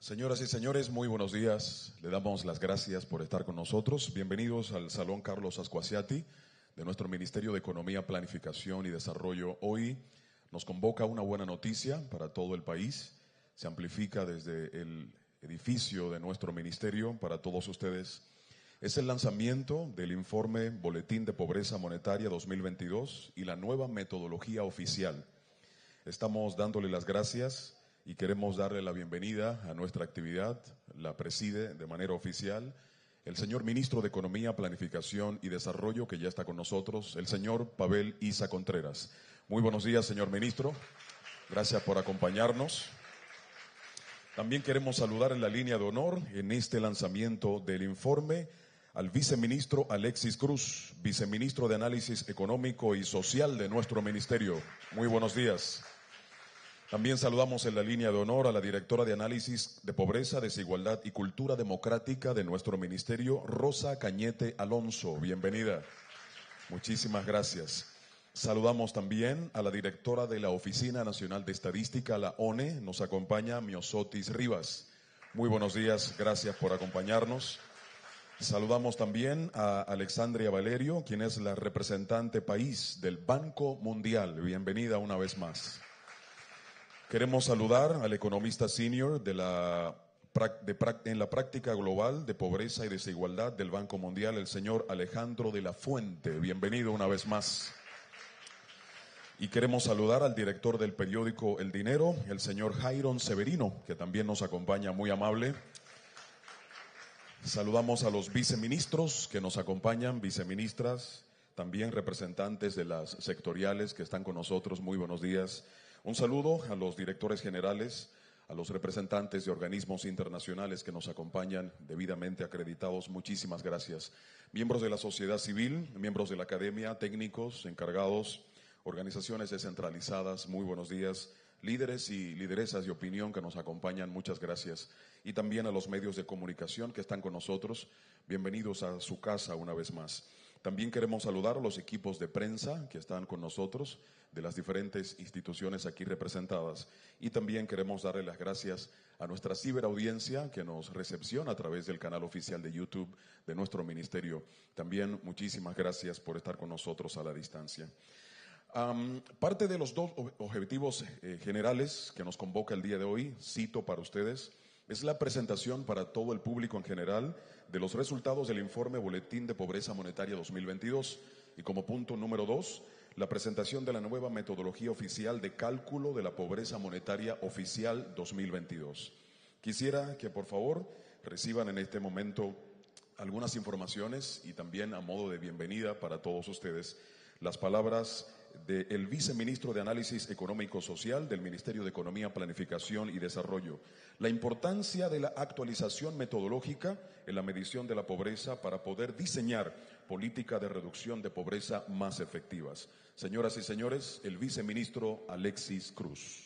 Señoras y señores, muy buenos días. Le damos las gracias por estar con nosotros. Bienvenidos al Salón Carlos Ascuasiati de nuestro Ministerio de Economía, Planificación y Desarrollo. Hoy nos convoca una buena noticia para todo el país. Se amplifica desde el edificio de nuestro ministerio para todos ustedes. Es el lanzamiento del informe Boletín de Pobreza Monetaria 2022 y la nueva metodología oficial. Estamos dándole las gracias y queremos darle la bienvenida a nuestra actividad. La preside de manera oficial el señor Ministro de Economía, Planificación y Desarrollo, que ya está con nosotros, el señor Pavel Isa Contreras. Muy buenos días, señor Ministro. Gracias por acompañarnos. También queremos saludar en la línea de honor en este lanzamiento del informe al viceministro Alexis Cruz, viceministro de Análisis Económico y Social de nuestro ministerio. Muy buenos días. También saludamos en la línea de honor a la directora de Análisis de Pobreza, Desigualdad y Cultura Democrática de nuestro ministerio, Rosa Cañete Alonso. Bienvenida. Muchísimas gracias. Saludamos también a la directora de la Oficina Nacional de Estadística, la ONE. Nos acompaña Miosotis Rivas. Muy buenos días, gracias por acompañarnos. Saludamos también a Alexandria Valerio, quien es la representante país del Banco Mundial. Bienvenida una vez más. Queremos saludar al economista senior en la práctica global de pobreza y desigualdad del Banco Mundial, el señor Alejandro de la Fuente. Bienvenido una vez más. Y queremos saludar al director del periódico El Dinero, el señor Jairon Severino, que también nos acompaña, muy amable. Saludamos a los viceministros que nos acompañan, viceministras, también representantes de las sectoriales que están con nosotros. Muy buenos días. Un saludo a los directores generales, a los representantes de organismos internacionales que nos acompañan debidamente acreditados. Muchísimas gracias. Miembros de la sociedad civil, miembros de la academia, técnicos, encargados, organizaciones descentralizadas, muy buenos días. Líderes y lideresas de opinión que nos acompañan, muchas gracias. Y también a los medios de comunicación que están con nosotros, bienvenidos a su casa una vez más. También queremos saludar a los equipos de prensa que están con nosotros, de las diferentes instituciones aquí representadas. Y también queremos darle las gracias a nuestra ciberaudiencia que nos recepciona a través del canal oficial de YouTube de nuestro ministerio. También muchísimas gracias por estar con nosotros a la distancia. Parte de los dos objetivos generales que nos convoca el día de hoy, cito para ustedes, es la presentación para todo el público en general de los resultados del informe Boletín de Pobreza Monetaria 2022 y como punto número 2, la presentación de la nueva metodología oficial de cálculo de la pobreza monetaria oficial 2022. Quisiera que por favor reciban en este momento algunas informaciones y también a modo de bienvenida para todos ustedes las palabras del viceministro de Análisis Económico Social del Ministerio de Economía, Planificación y Desarrollo. La importancia de la actualización metodológica en la medición de la pobreza para poder diseñar políticas de reducción de pobreza más efectivas. Señoras y señores, el viceministro Alexis Cruz.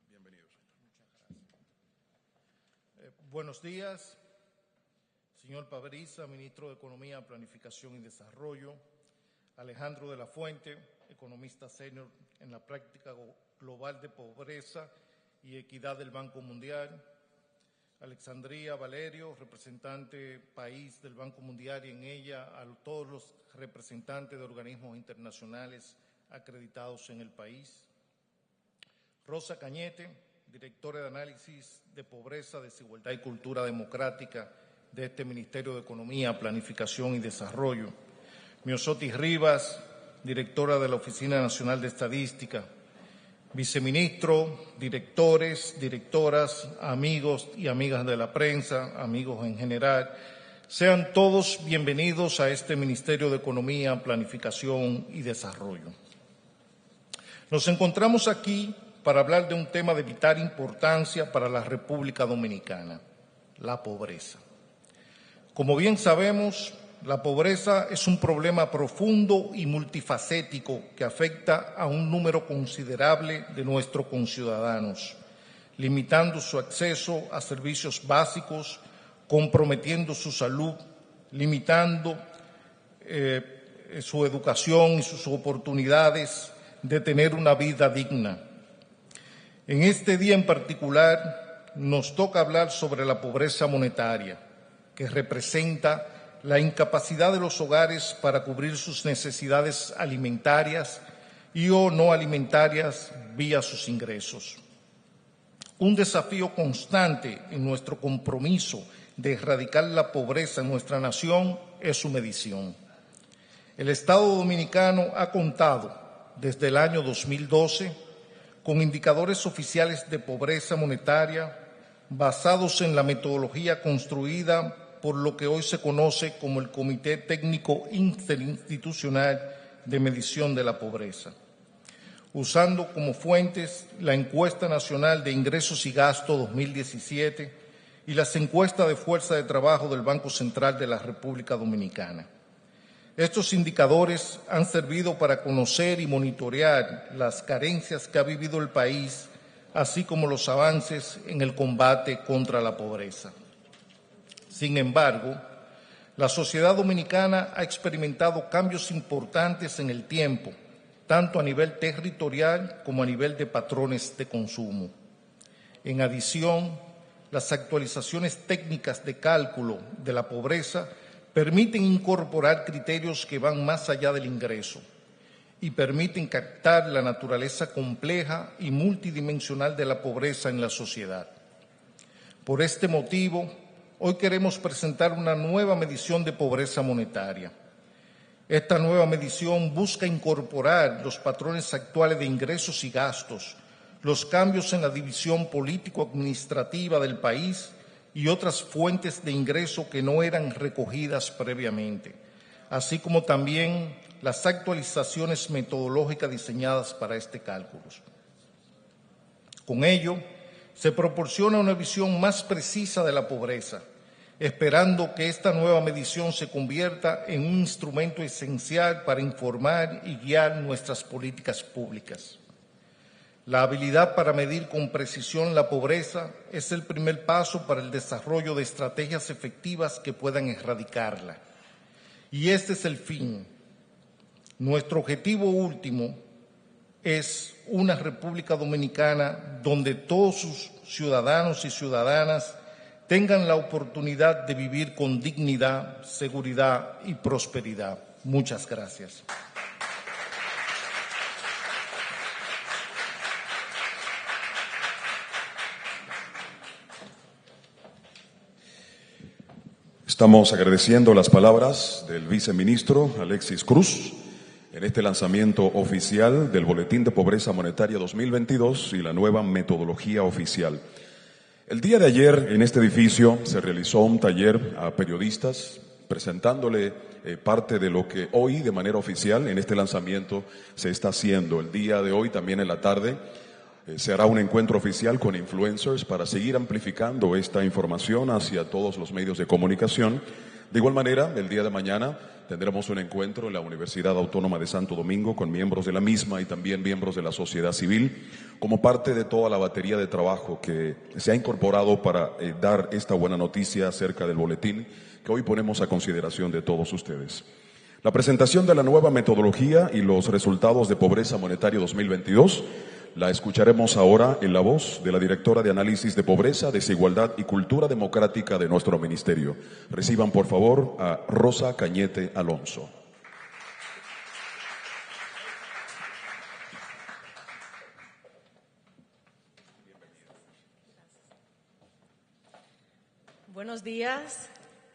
Bienvenido, señor. Muchas gracias. Buenos días. Señor Pavel Isa, Ministro de Economía, Planificación y Desarrollo, Alejandro de la Fuente, economista senior en la práctica global de pobreza y equidad del Banco Mundial, Alexandria Valerio, representante país del Banco Mundial y en ella a todos los representantes de organismos internacionales acreditados en el país, Rosa Cañete, directora de Análisis de Pobreza, Desigualdad y Cultura Democrática de este Ministerio de Economía, Planificación y Desarrollo, Miosotis Rivas, directora de la Oficina Nacional de Estadística, viceministro, directores, directoras, amigos y amigas de la prensa, amigos en general, sean todos bienvenidos a este Ministerio de Economía, Planificación y Desarrollo. Nos encontramos aquí para hablar de un tema de vital importancia para la República Dominicana, la pobreza. Como bien sabemos, la pobreza es un problema profundo y multifacético que afecta a un número considerable de nuestros conciudadanos, limitando su acceso a servicios básicos, comprometiendo su salud, limitando su educación y sus oportunidades de tener una vida digna. En este día en particular nos toca hablar sobre la pobreza monetaria, que representa la incapacidad de los hogares para cubrir sus necesidades alimentarias y o no alimentarias vía sus ingresos. Un desafío constante en nuestro compromiso de erradicar la pobreza en nuestra nación es su medición. El Estado dominicano ha contado desde el año 2012 con indicadores oficiales de pobreza monetaria basados en la metodología construida por lo que hoy se conoce como el Comité Técnico Interinstitucional de Medición de la Pobreza, usando como fuentes la Encuesta Nacional de Ingresos y Gastos 2017 y las encuestas de fuerza de trabajo del Banco Central de la República Dominicana. Estos indicadores han servido para conocer y monitorear las carencias que ha vivido el país, así como los avances en el combate contra la pobreza. Sin embargo, la sociedad dominicana ha experimentado cambios importantes en el tiempo, tanto a nivel territorial como a nivel de patrones de consumo. En adición, las actualizaciones técnicas de cálculo de la pobreza permiten incorporar criterios que van más allá del ingreso y permiten captar la naturaleza compleja y multidimensional de la pobreza en la sociedad. Por este motivo, hoy queremos presentar una nueva medición de pobreza monetaria. Esta nueva medición busca incorporar los patrones actuales de ingresos y gastos, los cambios en la división político-administrativa del país y otras fuentes de ingreso que no eran recogidas previamente, así como también las actualizaciones metodológicas diseñadas para este cálculo. Con ello, se proporciona una visión más precisa de la pobreza, esperando que esta nueva medición se convierta en un instrumento esencial para informar y guiar nuestras políticas públicas. La habilidad para medir con precisión la pobreza es el primer paso para el desarrollo de estrategias efectivas que puedan erradicarla. Y este es el fin. Nuestro objetivo último es una República Dominicana donde todos sus ciudadanos y ciudadanas tengan la oportunidad de vivir con dignidad, seguridad y prosperidad. Muchas gracias. Estamos agradeciendo las palabras del viceministro Alexis Cruz en este lanzamiento oficial del Boletín de Pobreza Monetaria 2022 y la nueva metodología oficial. El día de ayer en este edificio se realizó un taller a periodistas presentándole parte de lo que hoy de manera oficial en este lanzamiento se está haciendo. El día de hoy también en la tarde se hará un encuentro oficial con influencers para seguir amplificando esta información hacia todos los medios de comunicación. De igual manera, el día de mañana tendremos un encuentro en la Universidad Autónoma de Santo Domingo con miembros de la misma y también miembros de la sociedad civil, como parte de toda la batería de trabajo que se ha incorporado para dar esta buena noticia acerca del boletín que hoy ponemos a consideración de todos ustedes. La presentación de la nueva metodología y los resultados de Pobreza Monetaria 2022 la escucharemos ahora en la voz de la directora de Análisis de Pobreza, Desigualdad y Cultura Democrática de nuestro ministerio. Reciban, por favor, a Rosa Cañete Alonso. Buenos días.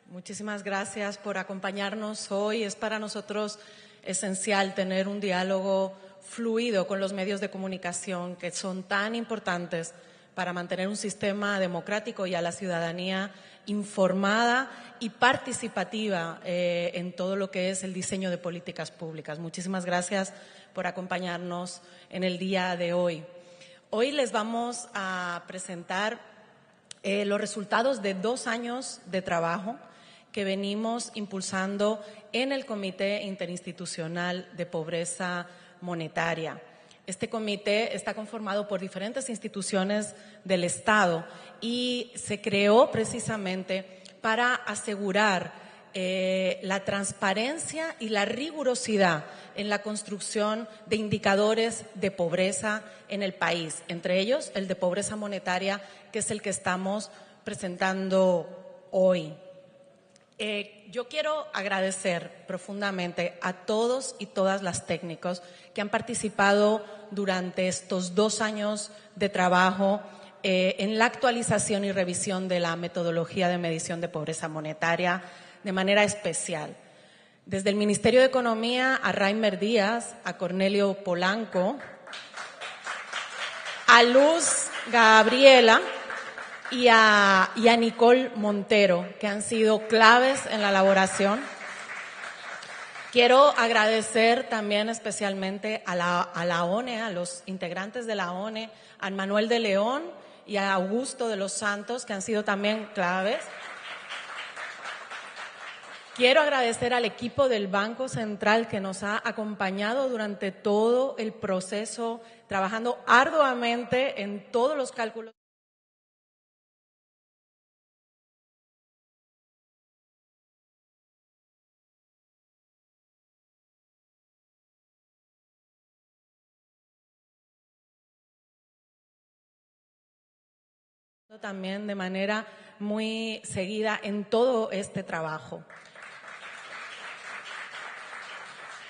Muchísimas gracias por acompañarnos hoy. Es para nosotros esencial tener un diálogo fluido con los medios de comunicación que son tan importantes para mantener un sistema democrático y a la ciudadanía informada y participativa en todo lo que es el diseño de políticas públicas. Muchísimas gracias por acompañarnos en el día de hoy. Hoy les vamos a presentar los resultados de 2 años de trabajo que venimos impulsando en el Comité Interinstitucional de Pobreza Monetaria. Este comité está conformado por diferentes instituciones del Estado y se creó precisamente para asegurar la transparencia y la rigurosidad en la construcción de indicadores de pobreza en el país, entre ellos el de pobreza monetaria, que es el que estamos presentando hoy. Yo quiero agradecer profundamente a todos y todas las técnicos que han participado durante estos 2 años de trabajo en la actualización y revisión de la metodología de medición de pobreza monetaria de manera especial. Desde el Ministerio de Economía, a Reimer Díaz, a Cornelio Polanco, a Luz Gabriela y a Nicole Montero, que han sido claves en la elaboración. Quiero agradecer también especialmente a la ONE, a los integrantes de la ONE, a Manuel de León y a Augusto de los Santos, que han sido también claves. Quiero agradecer al equipo del Banco Central que nos ha acompañado durante todo el proceso, trabajando arduamente en todos los cálculos. También de manera muy seguida en todo este trabajo.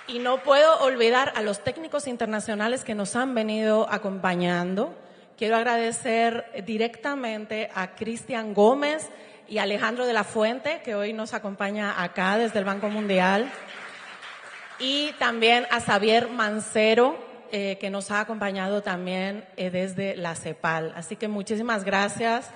Y no puedo olvidar a los técnicos internacionales que nos han venido acompañando. Quiero agradecer directamente a Cristian Gómez y Alejandro de la Fuente, que hoy nos acompaña acá desde el Banco Mundial, y también a Xavier Mancero, que nos ha acompañado también desde la CEPAL. Así que muchísimas gracias.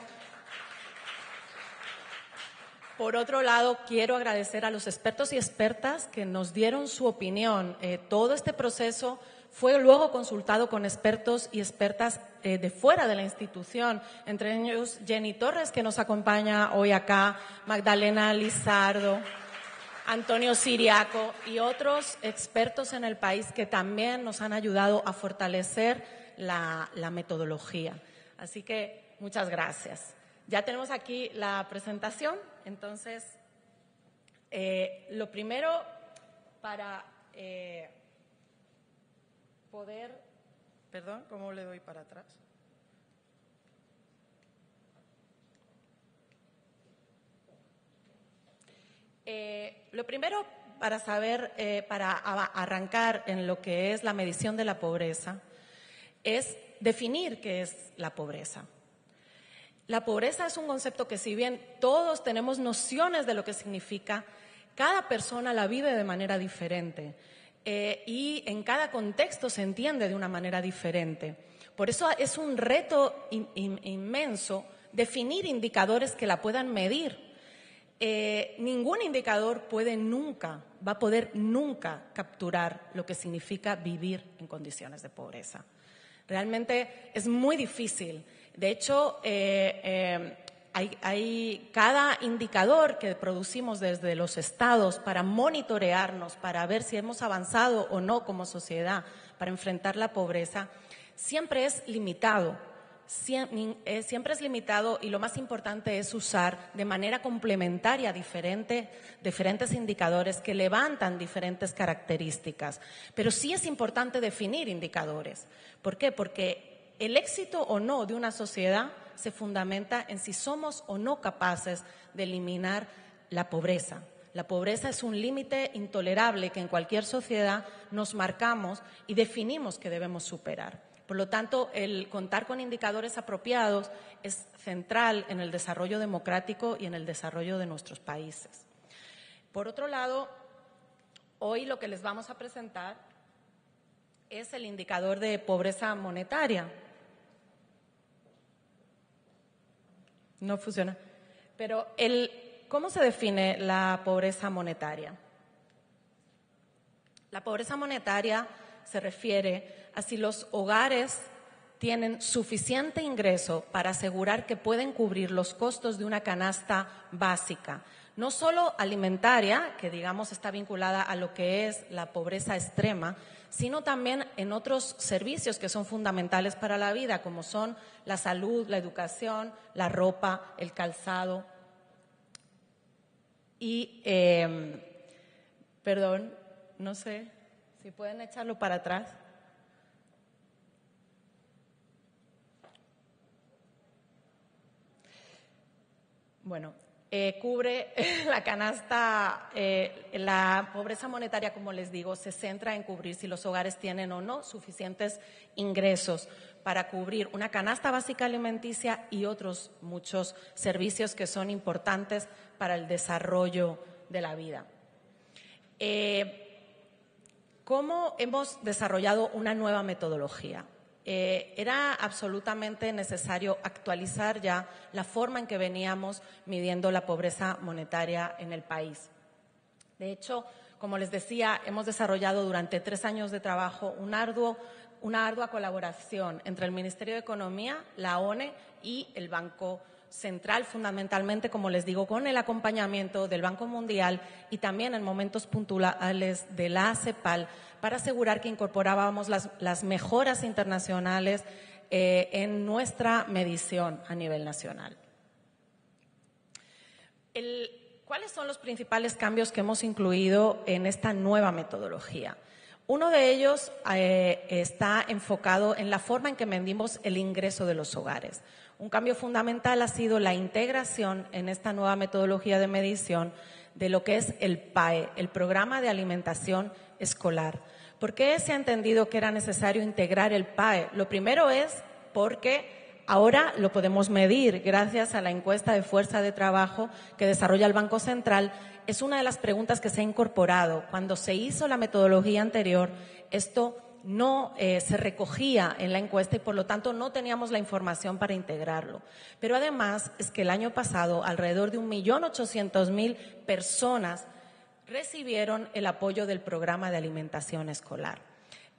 Por otro lado, quiero agradecer a los expertos y expertas que nos dieron su opinión. Todo este proceso fue luego consultado con expertos y expertas de fuera de la institución, entre ellos Jenny Torres, que nos acompaña hoy acá, Magdalena Lizardo, Antonio Siriaco y otros expertos en el país que también nos han ayudado a fortalecer la metodología. Así que muchas gracias. Ya tenemos aquí la presentación, entonces lo primero para poder, perdón, ¿cómo le doy para atrás? Lo primero para saber, para arrancar en lo que es la medición de la pobreza, es definir qué es la pobreza. La pobreza es un concepto que, si bien todos tenemos nociones de lo que significa, cada persona la vive de manera diferente y en cada contexto se entiende de una manera diferente. Por eso es un reto inmenso definir indicadores que la puedan medir. Ningún indicador va a poder nunca capturar lo que significa vivir en condiciones de pobreza. Realmente es muy difícil. De hecho, hay cada indicador que producimos desde los estados para monitorearnos, para ver si hemos avanzado o no como sociedad para enfrentar la pobreza, siempre es limitado. Siempre es limitado y lo más importante es usar de manera complementaria diferentes indicadores que levantan diferentes características. Pero sí es importante definir indicadores. ¿Por qué? Porque el éxito o no de una sociedad se fundamenta en si somos o no capaces de eliminar la pobreza. La pobreza es un límite intolerable que en cualquier sociedad nos marcamos y definimos que debemos superar. Por lo tanto, el contar con indicadores apropiados es central en el desarrollo democrático y en el desarrollo de nuestros países. Por otro lado, hoy lo que les vamos a presentar es el indicador de pobreza monetaria. No funciona. Pero ¿cómo se define la pobreza monetaria? La pobreza monetaria se refiere a si los hogares tienen suficiente ingreso para asegurar que pueden cubrir los costos de una canasta básica, no solo alimentaria, que digamos está vinculada a lo que es la pobreza extrema, sino también en otros servicios que son fundamentales para la vida, como son la salud, la educación, la ropa, el calzado. Y, perdón, no sé si pueden echarlo para atrás. Bueno, cubre la canasta, la pobreza monetaria, como les digo, se centra en cubrir si los hogares tienen o no suficientes ingresos para cubrir una canasta básica alimenticia y otros muchos servicios que son importantes para el desarrollo de la vida. ¿Cómo hemos desarrollado una nueva metodología? Era absolutamente necesario actualizar ya la forma en que veníamos midiendo la pobreza monetaria en el país. De hecho, como les decía, hemos desarrollado durante 3 años de trabajo una ardua colaboración entre el Ministerio de Economía, la ONE y el Banco Central, fundamentalmente, como les digo, con el acompañamiento del Banco Mundial y también en momentos puntuales de la CEPAL, para asegurar que incorporábamos las mejoras internacionales en nuestra medición a nivel nacional. ¿Cuáles son los principales cambios que hemos incluido en esta nueva metodología? Uno de ellos está enfocado en la forma en que medimos el ingreso de los hogares. Un cambio fundamental ha sido la integración en esta nueva metodología de medición de lo que es el PAE, el Programa de Alimentación Escolar. ¿Por qué se ha entendido que era necesario integrar el PAE? Lo primero es porque ahora lo podemos medir gracias a la encuesta de fuerza de trabajo que desarrolla el Banco Central. Es una de las preguntas que se ha incorporado. Cuando se hizo la metodología anterior, esto no se recogía en la encuesta y por lo tanto no teníamos la información para integrarlo. Pero además es que el año pasado alrededor de 1.800.000 personas recibieron el apoyo del programa de alimentación escolar.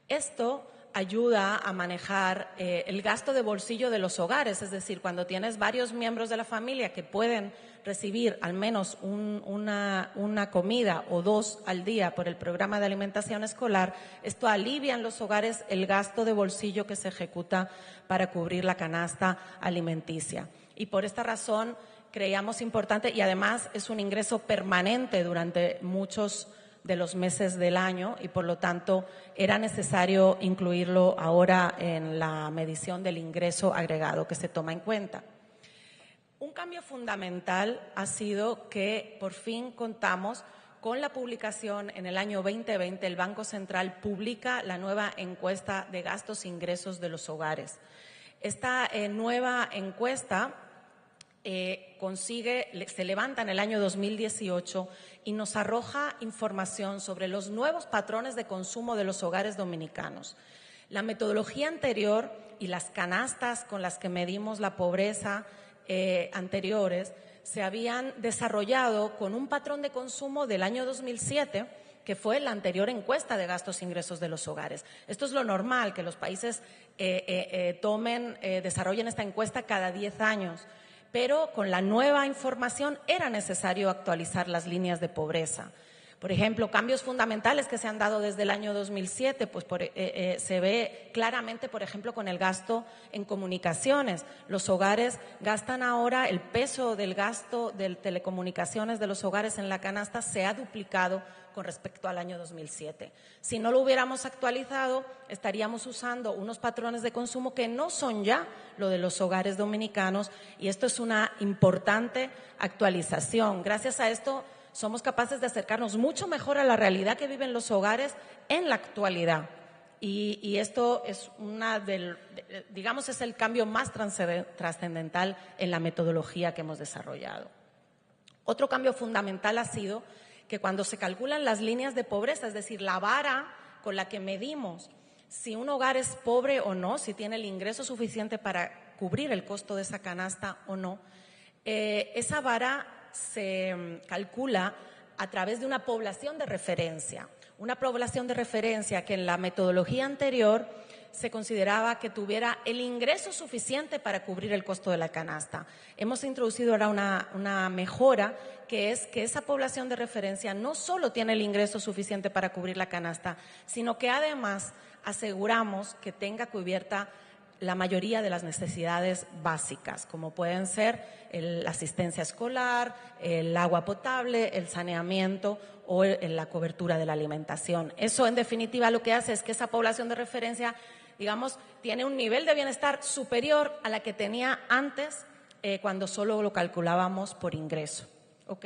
Esto ayuda a manejar el gasto de bolsillo de los hogares, es decir, cuando tienes varios miembros de la familia que pueden recibir al menos una comida o 2 al día por el programa de alimentación escolar, esto alivia en los hogares el gasto de bolsillo que se ejecuta para cubrir la canasta alimenticia. Y por esta razón creíamos importante, y además es un ingreso permanente durante muchos de los meses del año y por lo tanto era necesario incluirlo ahora en la medición del ingreso agregado que se toma en cuenta. Un cambio fundamental ha sido que por fin contamos con la publicación en el año 2020, el Banco Central publica la nueva encuesta de gastos e ingresos de los hogares. Esta nueva encuesta se levanta en el año 2018 y nos arroja información sobre los nuevos patrones de consumo de los hogares dominicanos. La metodología anterior y las canastas con las que medimos la pobreza anteriores se habían desarrollado con un patrón de consumo del año 2007, que fue la anterior encuesta de gastos e ingresos de los hogares. Esto es lo normal, que los países desarrollen esta encuesta cada 10 años. Pero con la nueva información era necesario actualizar las líneas de pobreza. Por ejemplo, cambios fundamentales que se han dado desde el año 2007, pues se ve claramente, por ejemplo, con el gasto en comunicaciones. Los hogares gastan ahora, el peso del gasto de telecomunicaciones de los hogares en la canasta se ha duplicado con respecto al año 2007. Si no lo hubiéramos actualizado, estaríamos usando unos patrones de consumo que no son ya lo de los hogares dominicanos, y esto es una importante actualización. Gracias a esto somos capaces de acercarnos mucho mejor a la realidad que viven los hogares en la actualidad. Y esto es es el cambio más trascendental en la metodología que hemos desarrollado. Otro cambio fundamental ha sido que cuando se calculan las líneas de pobreza, es decir, la vara con la que medimos si un hogar es pobre o no, si tiene el ingreso suficiente para cubrir el costo de esa canasta o no, esa vara se calcula a través de una población de referencia. Una población de referencia que en la metodología anterior se consideraba que tuviera el ingreso suficiente para cubrir el costo de la canasta. Hemos introducido ahora una mejora, que es que esa población de referencia no solo tiene el ingreso suficiente para cubrir la canasta, sino que además aseguramos que tenga cubierta la mayoría de las necesidades básicas, como pueden ser la asistencia escolar, el agua potable, el saneamiento o la cobertura de la alimentación. Eso, en definitiva, lo que hace es que esa población de referencia, digamos, tiene un nivel de bienestar superior a la que tenía antes, cuando solo lo calculábamos por ingreso. ¿Ok?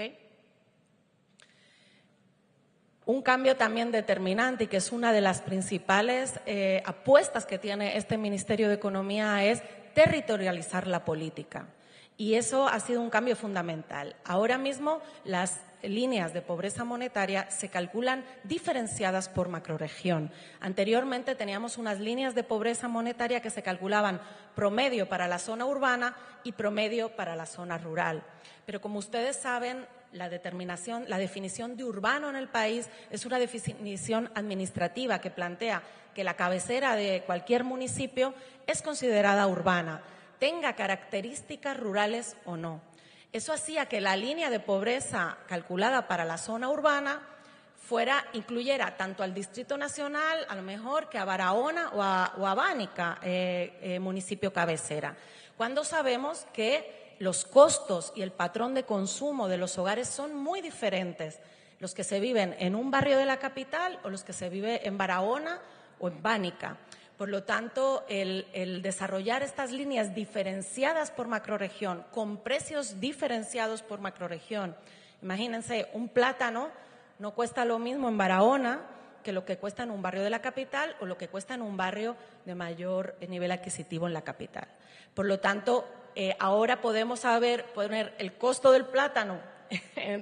Un cambio también determinante y que es una de las principales apuestas que tiene este Ministerio de Economía es territorializar la política. Y eso ha sido un cambio fundamental. Ahora mismo las líneas de pobreza monetaria se calculan diferenciadas por macrorregión. Anteriormente teníamos unas líneas de pobreza monetaria que se calculaban promedio para la zona urbana y promedio para la zona rural. Pero como ustedes saben, la definición de urbano en el país es una definición administrativa que plantea que la cabecera de cualquier municipio es considerada urbana, tenga características rurales o no. Eso hacía que la línea de pobreza calculada para la zona urbana incluyera tanto al Distrito Nacional, a lo mejor, que a Barahona o a Bánica, municipio cabecera. Cuando sabemos que los costos y el patrón de consumo de los hogares son muy diferentes, los que se viven en un barrio de la capital o los que se viven en Barahona o en Bánica. Por lo tanto, el desarrollar estas líneas diferenciadas por macrorregión, con precios diferenciados por macrorregión. Imagínense, un plátano no cuesta lo mismo en Barahona que lo que cuesta en un barrio de la capital o lo que cuesta en un barrio de mayor nivel adquisitivo en la capital. Por lo tanto, ahora podemos poner el costo del plátano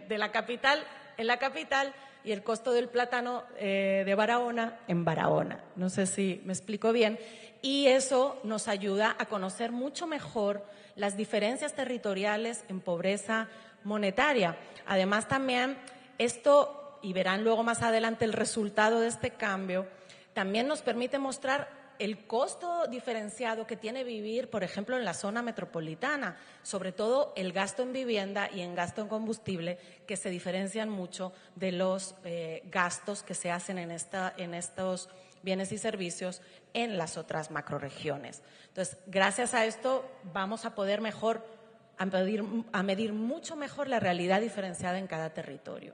de la capital en la capital y el costo del plátano de Barahona en Barahona. No sé si me explico bien. Y eso nos ayuda a conocer mucho mejor las diferencias territoriales en pobreza monetaria. Además, también esto, y verán luego más adelante el resultado de este cambio, también nos permite mostrar el costo diferenciado que tiene vivir, por ejemplo, en la zona metropolitana, sobre todo el gasto en vivienda y en gasto en combustible, que se diferencian mucho de los gastos que se hacen en estos bienes y servicios en las otras macrorregiones. Entonces, gracias a esto vamos a poder medir mucho mejor la realidad diferenciada en cada territorio.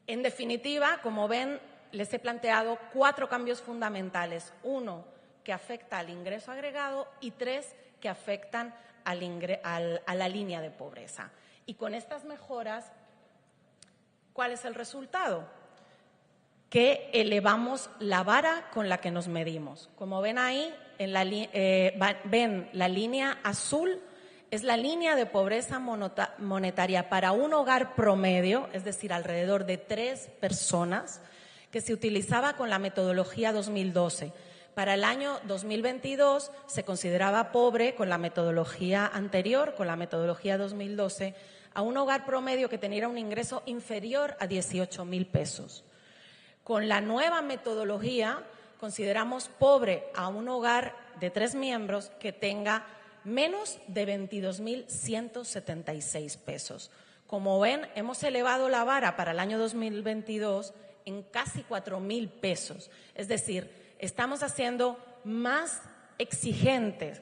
En definitiva, como ven, les he planteado 4 cambios fundamentales. 1, que afecta al ingreso agregado y 3, que afectan a la línea de pobreza. Y con estas mejoras, ¿cuál es el resultado? Que elevamos la vara con la que nos medimos. Como ven ahí, ven la línea azul, es la línea de pobreza monetaria para un hogar promedio, es decir, alrededor de 3 personas, que se utilizaba con la metodología 2012. Para el año 2022 se consideraba pobre con la metodología anterior, con la metodología 2012, a un hogar promedio que tenía un ingreso inferior a 18.000 pesos. Con la nueva metodología consideramos pobre a un hogar de 3 miembros que tenga menos de 22.176 pesos. Como ven, hemos elevado la vara para el año 2022 en casi 4.000 pesos. Es decir, estamos haciendo más exigentes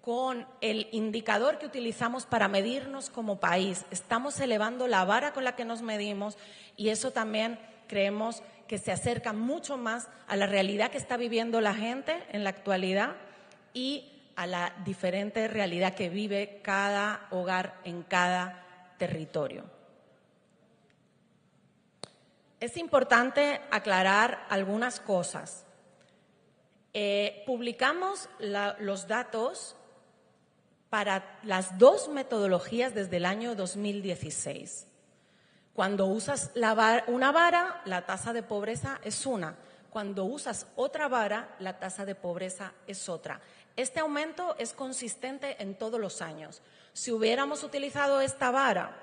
con el indicador que utilizamos para medirnos como país. Estamos elevando la vara con la que nos medimos y eso también creemos que se acerca mucho más a la realidad que está viviendo la gente en la actualidad y a la diferente realidad que vive cada hogar en cada territorio. Es importante aclarar algunas cosas. Publicamos los datos para las 2 metodologías desde el año 2016. Cuando usas una vara, la tasa de pobreza es una. Cuando usas otra vara, la tasa de pobreza es otra. Este aumento es consistente en todos los años. Si hubiéramos utilizado esta vara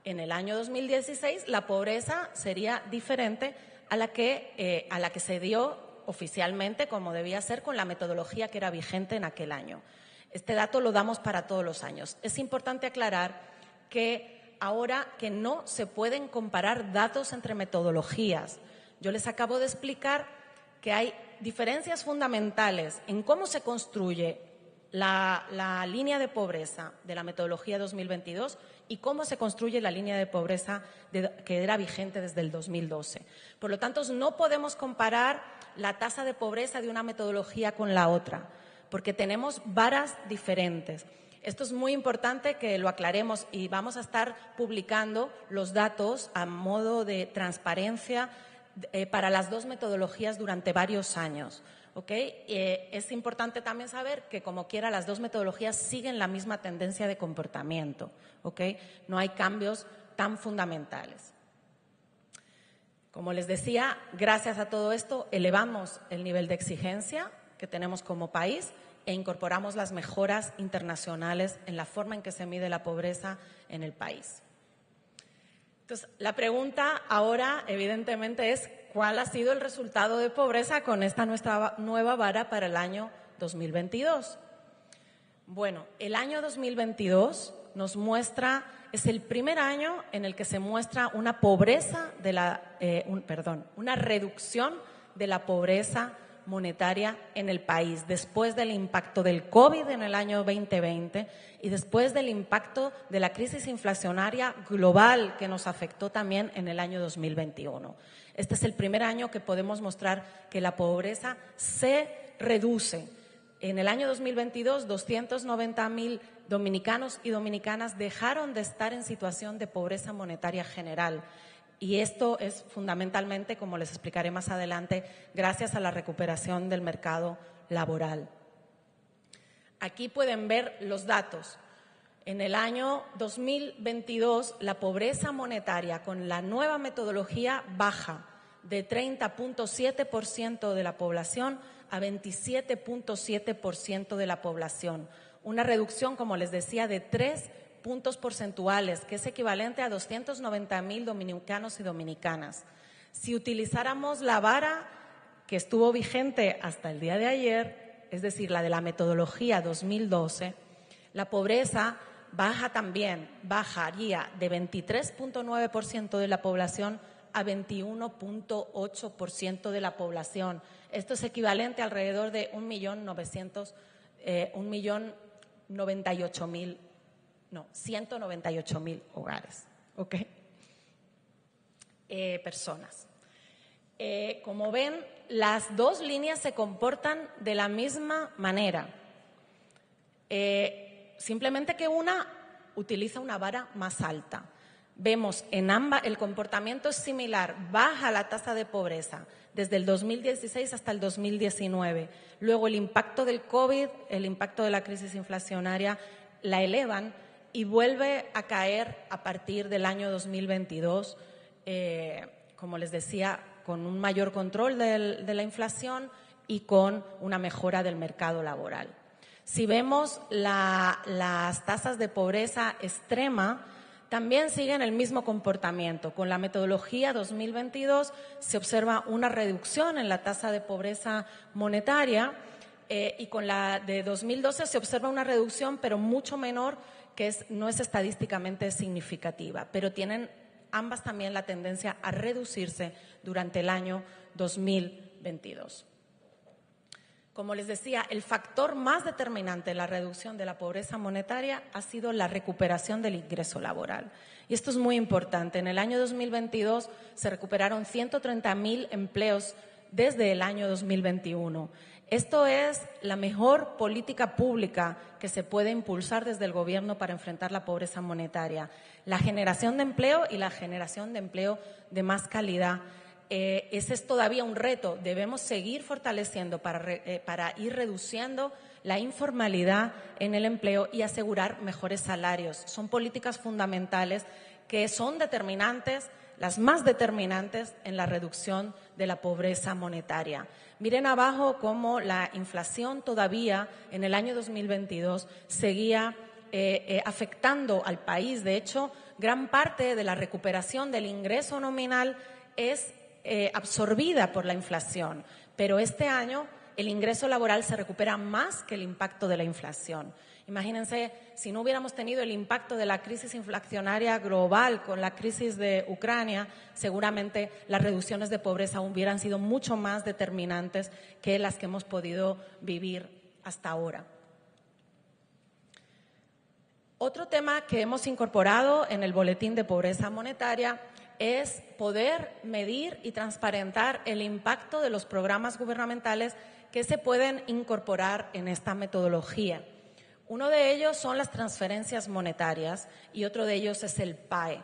en el año 2016, la pobreza sería diferente a la que se dio oficialmente, como debía ser, con la metodología que era vigente en aquel año. Este dato lo damos para todos los años. Es importante aclarar que ahora que no se pueden comparar datos entre metodologías. Yo les acabo de explicar que hay diferencias fundamentales en cómo se construye la línea de pobreza de la metodología 2022 y cómo se construye la línea de pobreza que era vigente desde el 2012. Por lo tanto, no podemos comparar la tasa de pobreza de una metodología con la otra, porque tenemos varas diferentes. Esto es muy importante que lo aclaremos y vamos a estar publicando los datos a modo de transparencia para las dos metodologías durante varios años. ¿Okay? Es importante también saber que, como quiera, las dos metodologías siguen la misma tendencia de comportamiento. ¿Okay? No hay cambios tan fundamentales. Como les decía, gracias a todo esto elevamos el nivel de exigencia que tenemos como país e incorporamos las mejoras internacionales en la forma en que se mide la pobreza en el país. Entonces, la pregunta ahora, evidentemente, es ¿cuál ha sido el resultado de pobreza con esta nuestra nueva vara para el año 2022? Bueno, el año 2022 nos muestra, es el primer año en el que se muestra una pobreza una reducción de la pobreza monetaria en el país, después del impacto del COVID en el año 2020 y después del impacto de la crisis inflacionaria global que nos afectó también en el año 2021. Este es el primer año que podemos mostrar que la pobreza se reduce. En el año 2022, 290.000 dominicanos y dominicanas dejaron de estar en situación de pobreza monetaria general. Y esto es fundamentalmente, como les explicaré más adelante, gracias a la recuperación del mercado laboral. Aquí pueden ver los datos. En el año 2022, la pobreza monetaria con la nueva metodología baja de 30.7% de la población a 27.7% de la población. Una reducción, como les decía, de 3 puntos porcentuales, que es equivalente a 290.000 dominicanos y dominicanas. Si utilizáramos la vara que estuvo vigente hasta el día de ayer, es decir, la de la metodología 2012, la pobreza bajaría de 23.9% de la población a 21.8% de la población. Esto es equivalente a alrededor de 198.000 hogares, ¿ok? Personas. Como ven, las dos líneas se comportan de la misma manera. Simplemente que una utiliza una vara más alta. Vemos en ambas el comportamiento es similar, baja la tasa de pobreza desde el 2016 hasta el 2019. Luego el impacto del COVID, el impacto de la crisis inflacionaria la elevan y vuelve a caer a partir del año 2022, como les decía, con un mayor control de la inflación y con una mejora del mercado laboral. Si vemos las tasas de pobreza extrema, también siguen el mismo comportamiento. Con la metodología 2022 se observa una reducción en la tasa de pobreza monetaria y con la de 2012 se observa una reducción, pero mucho menor, que no es estadísticamente significativa, pero tienen ambas también la tendencia a reducirse durante el año 2022. Como les decía, el factor más determinante en la reducción de la pobreza monetaria ha sido la recuperación del ingreso laboral. Y esto es muy importante. En el año 2022 se recuperaron 130.000 empleos desde el año 2021. Esto es la mejor política pública que se puede impulsar desde el Gobierno para enfrentar la pobreza monetaria. La generación de empleo y la generación de empleo de más calidad. Ese es todavía un reto. Debemos seguir fortaleciendo para ir reduciendo la informalidad en el empleo y asegurar mejores salarios. Son políticas fundamentales que son determinantes, las más determinantes en la reducción de la pobreza monetaria. Miren abajo cómo la inflación todavía en el año 2022 seguía afectando al país. De hecho, gran parte de la recuperación del ingreso nominal es absorbida por la inflación, pero este año el ingreso laboral se recupera más que el impacto de la inflación. Imagínense, si no hubiéramos tenido el impacto de la crisis inflacionaria global con la crisis de Ucrania, seguramente las reducciones de pobreza hubieran sido mucho más determinantes que las que hemos podido vivir hasta ahora. Otro tema que hemos incorporado en el Boletín de Pobreza Monetaria es poder medir y transparentar el impacto de los programas gubernamentales que se pueden incorporar en esta metodología. Uno de ellos son las transferencias monetarias y otro de ellos es el PAE.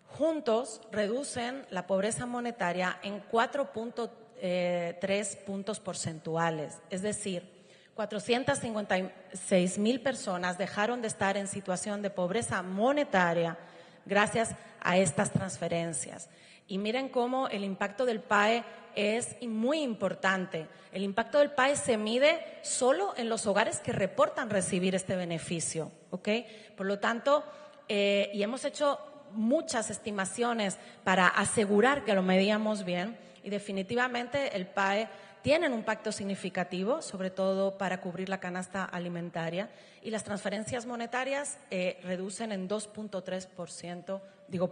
Juntos reducen la pobreza monetaria en 4.3 puntos porcentuales, es decir, 456.000 personas dejaron de estar en situación de pobreza monetaria gracias a estas transferencias. Y miren cómo el impacto del PAE es muy importante. El impacto del PAE se mide solo en los hogares que reportan recibir este beneficio, ¿ok? Por lo tanto, y hemos hecho muchas estimaciones para asegurar que lo medíamos bien y definitivamente el PAE tiene un impacto significativo, sobre todo para cubrir la canasta alimentaria, y las transferencias monetarias reducen en 2.3%,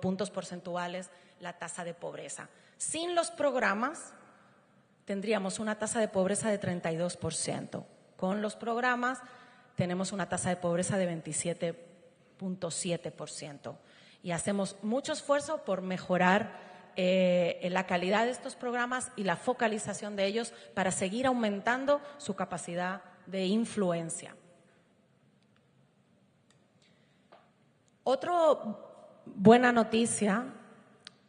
puntos porcentuales, la tasa de pobreza. Sin los programas tendríamos una tasa de pobreza de 32%. Con los programas tenemos una tasa de pobreza de 27.7%. Y hacemos mucho esfuerzo por mejorar la calidad de estos programas y la focalización de ellos para seguir aumentando su capacidad de influencia. Otra buena noticia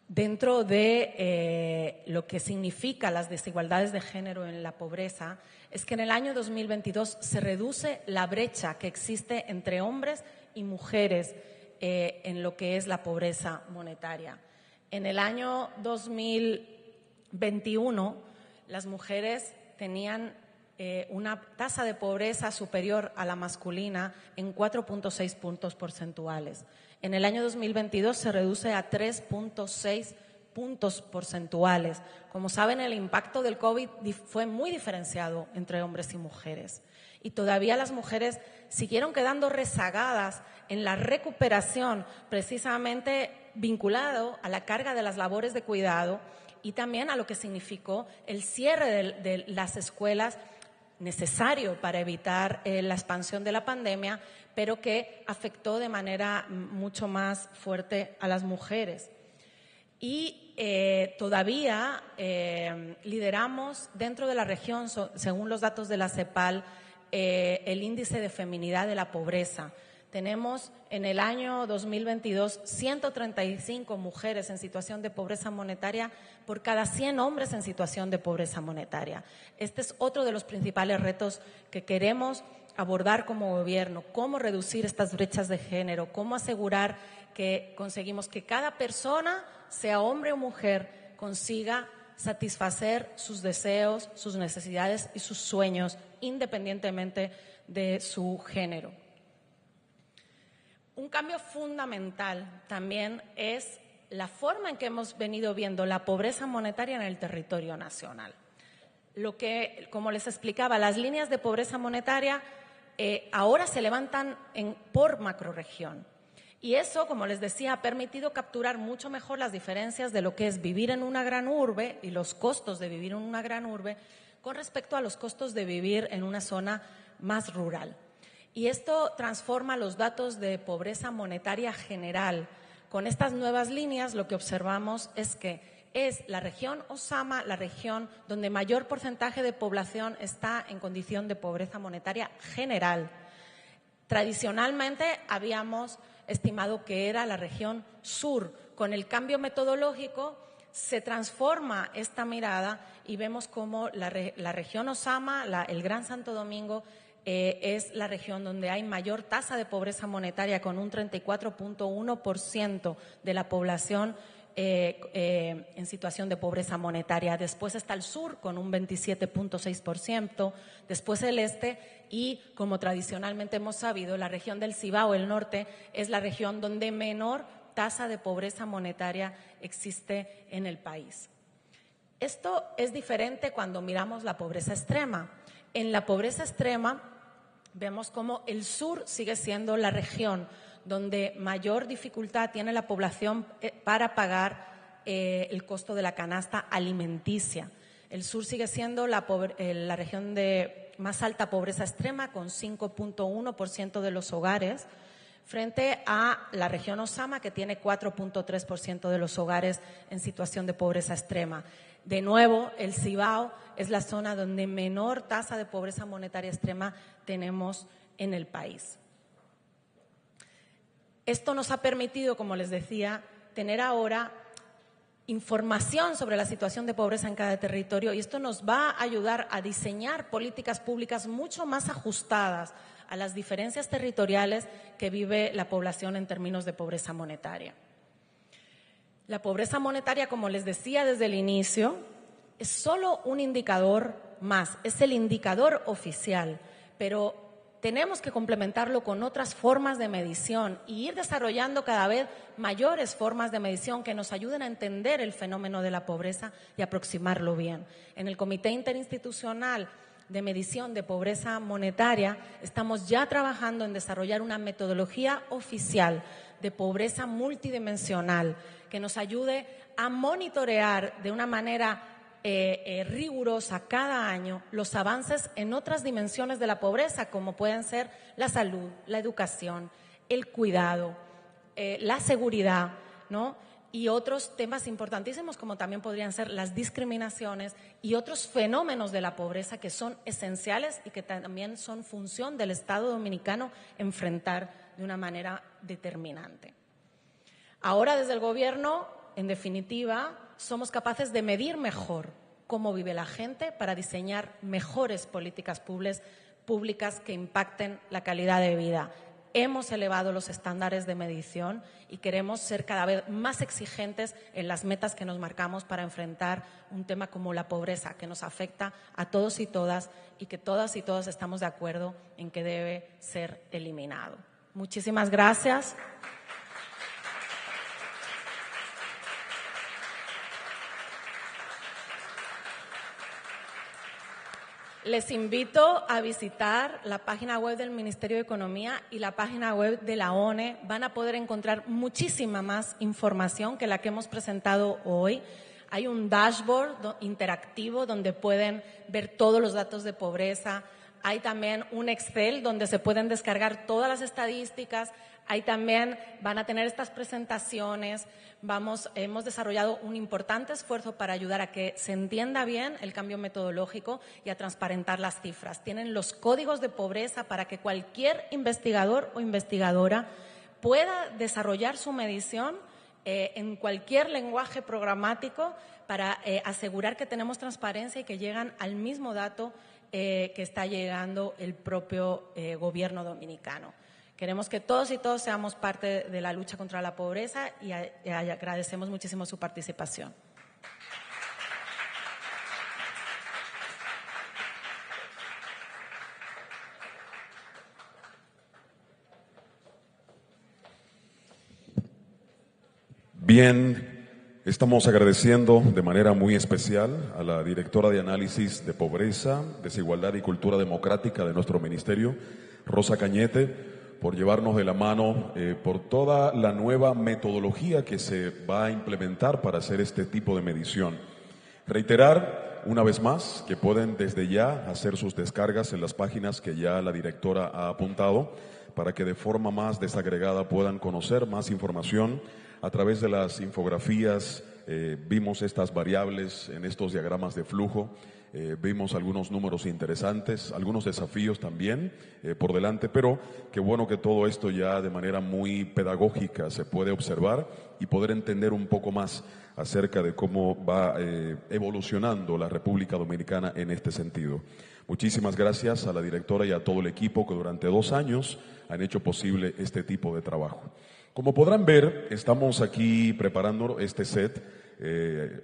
dentro de lo que significa las desigualdades de género en la pobreza es que en el año 2022 se reduce la brecha que existe entre hombres y mujeres en lo que es la pobreza monetaria. En el año 2021 las mujeres tenían una tasa de pobreza superior a la masculina en 4.6 puntos porcentuales. En el año 2022 se reduce a 3.6 puntos porcentuales. Como saben, el impacto del COVID fue muy diferenciado entre hombres y mujeres. Y todavía las mujeres siguieron quedando rezagadas en la recuperación, precisamente vinculado a la carga de las labores de cuidado y también a lo que significó el cierre de las escuelas, necesario para evitar la expansión de la pandemia, pero que afectó de manera mucho más fuerte a las mujeres. Y todavía lideramos dentro de la región, según los datos de la CEPAL, el índice de feminidad de la pobreza. Tenemos en el año 2022 135 mujeres en situación de pobreza monetaria por cada 100 hombres en situación de pobreza monetaria. Este es otro de los principales retos que queremos abordar como gobierno, cómo reducir estas brechas de género, cómo asegurar que conseguimos que cada persona, sea hombre o mujer, consiga satisfacer sus deseos, sus necesidades y sus sueños, independientemente de su género. Un cambio fundamental también es la forma en que hemos venido viendo la pobreza monetaria en el territorio nacional. Lo que, como les explicaba, las líneas de pobreza monetaria ahora se levantan por macrorregión. Y eso, como les decía, ha permitido capturar mucho mejor las diferencias de lo que es vivir en una gran urbe y los costos de vivir en una gran urbe con respecto a los costos de vivir en una zona más rural. Y esto transforma los datos de pobreza monetaria general. Con estas nuevas líneas lo que observamos es que es la región Osama la región donde mayor porcentaje de población está en condición de pobreza monetaria general. Tradicionalmente habíamos estimado que era la región sur. Con el cambio metodológico se transforma esta mirada y vemos cómo la región Osama, el Gran Santo Domingo, es la región donde hay mayor tasa de pobreza monetaria, con un 34.1% de la población en situación de pobreza monetaria. Después está el sur con un 27.6%, después el este y, como tradicionalmente hemos sabido, la región del Cibao, el norte, es la región donde menor tasa de pobreza monetaria existe en el país. Esto es diferente cuando miramos la pobreza extrema. En la pobreza extrema vemos cómo el sur sigue siendo la región donde mayor dificultad tiene la población para pagar el costo de la canasta alimenticia. El sur sigue siendo la región de más alta pobreza extrema, con 5.1% de los hogares, frente a la región Osama, que tiene 4.3% de los hogares en situación de pobreza extrema. De nuevo, el Cibao es la zona donde menor tasa de pobreza monetaria extrema tenemos en el país. Esto nos ha permitido, como les decía, tener ahora información sobre la situación de pobreza en cada territorio, y esto nos va a ayudar a diseñar políticas públicas mucho más ajustadas a las diferencias territoriales que vive la población en términos de pobreza monetaria. La pobreza monetaria, como les decía desde el inicio, es solo un indicador más, es el indicador oficial, pero tenemos que complementarlo con otras formas de medición y ir desarrollando cada vez mayores formas de medición que nos ayuden a entender el fenómeno de la pobreza y aproximarlo bien. En el Comité Interinstitucional de Medición de Pobreza Monetaria estamos ya trabajando en desarrollar una metodología oficial de pobreza multidimensional que nos ayude a monitorear de una manera rigurosa cada año los avances en otras dimensiones de la pobreza, como pueden ser la salud, la educación, el cuidado, la seguridad, ¿no? Y otros temas importantísimos como también podrían ser las discriminaciones y otros fenómenos de la pobreza que son esenciales y que también son función del Estado dominicano enfrentar de una manera determinante. Ahora, desde el Gobierno, en definitiva, somos capaces de medir mejor cómo vive la gente para diseñar mejores políticas públicas que impacten la calidad de vida. Hemos elevado los estándares de medición y queremos ser cada vez más exigentes en las metas que nos marcamos para enfrentar un tema como la pobreza, que nos afecta a todos y todas y que todas y todos estamos de acuerdo en que debe ser eliminado. Muchísimas gracias. Les invito a visitar la página web del Ministerio de Economía y la página web de la ONE. Van a poder encontrar muchísima más información que la que hemos presentado hoy. Hay un dashboard interactivo donde pueden ver todos los datos de pobreza. Hay también un Excel donde se pueden descargar todas las estadísticas. Ahí también van a tener estas presentaciones. Hemos desarrollado un importante esfuerzo para ayudar a que se entienda bien el cambio metodológico y a transparentar las cifras. Tienen los códigos de pobreza para que cualquier investigador o investigadora pueda desarrollar su medición en cualquier lenguaje programático para asegurar que tenemos transparencia y que llegan al mismo dato que está llegando el propio gobierno dominicano. Queremos que todos y todos seamos parte de la lucha contra la pobreza y agradecemos muchísimo su participación. Bien, estamos agradeciendo de manera muy especial a la directora de Análisis de Pobreza, Desigualdad y Cultura Democrática de nuestro ministerio, Rosa Cañete, por llevarnos de la mano por toda la nueva metodología que se va a implementar para hacer este tipo de medición. Reiterar una vez más que pueden desde ya hacer sus descargas en las páginas que ya la directora ha apuntado para que de forma más desagregada puedan conocer más información a través de las infografías. Vimos estas variables en estos diagramas de flujo. Vimos algunos números interesantes, algunos desafíos también por delante, pero qué bueno que todo esto ya de manera muy pedagógica se puede observar y poder entender un poco más acerca de cómo va evolucionando la República Dominicana en este sentido. Muchísimas gracias a la directora y a todo el equipo que durante 2 años han hecho posible este tipo de trabajo. Como podrán ver, estamos aquí preparando este set.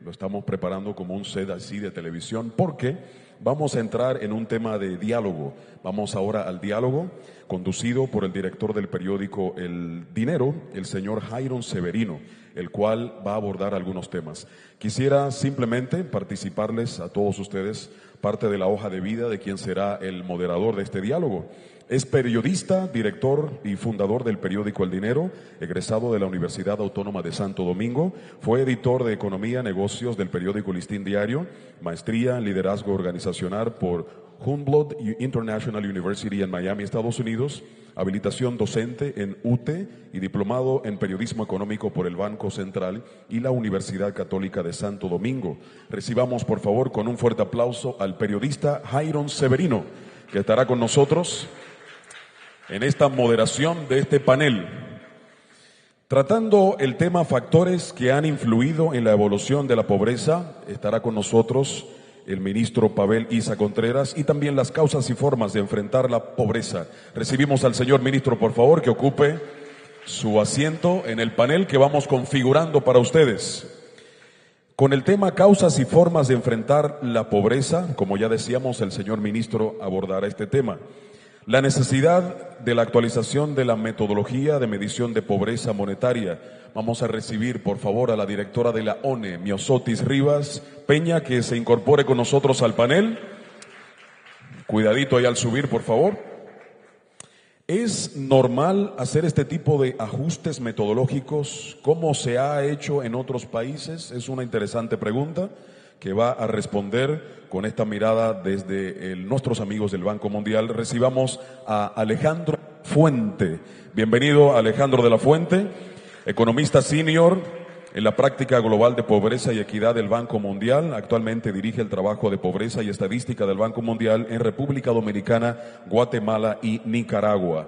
Lo estamos preparando como un set así de televisión porque vamos a entrar en un tema de diálogo. Vamos ahora al diálogo, conducido por el director del periódico El Dinero, el señor Jairon Severino, el cual va a abordar algunos temas. Quisiera simplemente participarles a todos ustedes parte de la hoja de vida de quien será el moderador de este diálogo. Es periodista, director y fundador del periódico El Dinero, egresado de la Universidad Autónoma de Santo Domingo. Fue editor de Economía, Negocios del periódico Listín Diario, maestría en liderazgo organizacional por Humboldt International University en Miami, Estados Unidos, habilitación docente en UTE y diplomado en periodismo económico por el Banco Central y la Universidad Católica de Santo Domingo. Recibamos, por favor, con un fuerte aplauso al periodista Jairon Severino, que estará con nosotros en esta moderación de este panel, tratando el tema factores que han influido en la evolución de la pobreza. Estará con nosotros el ministro Pavel Isa Contreras, y también las causas y formas de enfrentar la pobreza. Recibimos al señor ministro, por favor, que ocupe su asiento en el panel que vamos configurando para ustedes. Con el tema causas y formas de enfrentar la pobreza, como ya decíamos, el señor ministro abordará este tema. La necesidad de la actualización de la metodología de medición de pobreza monetaria. Vamos a recibir, por favor, a la directora de la ONE, Miosotis Rivas Peña, que se incorpore con nosotros al panel. Cuidadito ahí al subir, por favor. ¿Es normal hacer este tipo de ajustes metodológicos como se ha hecho en otros países? Es una interesante pregunta que va a responder con esta mirada desde nuestros amigos del Banco Mundial. Recibamos a Alejandro Fuente. Bienvenido, Alejandro de la Fuente, economista senior en la práctica global de pobreza y equidad del Banco Mundial. Actualmente dirige el trabajo de pobreza y estadística del Banco Mundial en República Dominicana, Guatemala y Nicaragua.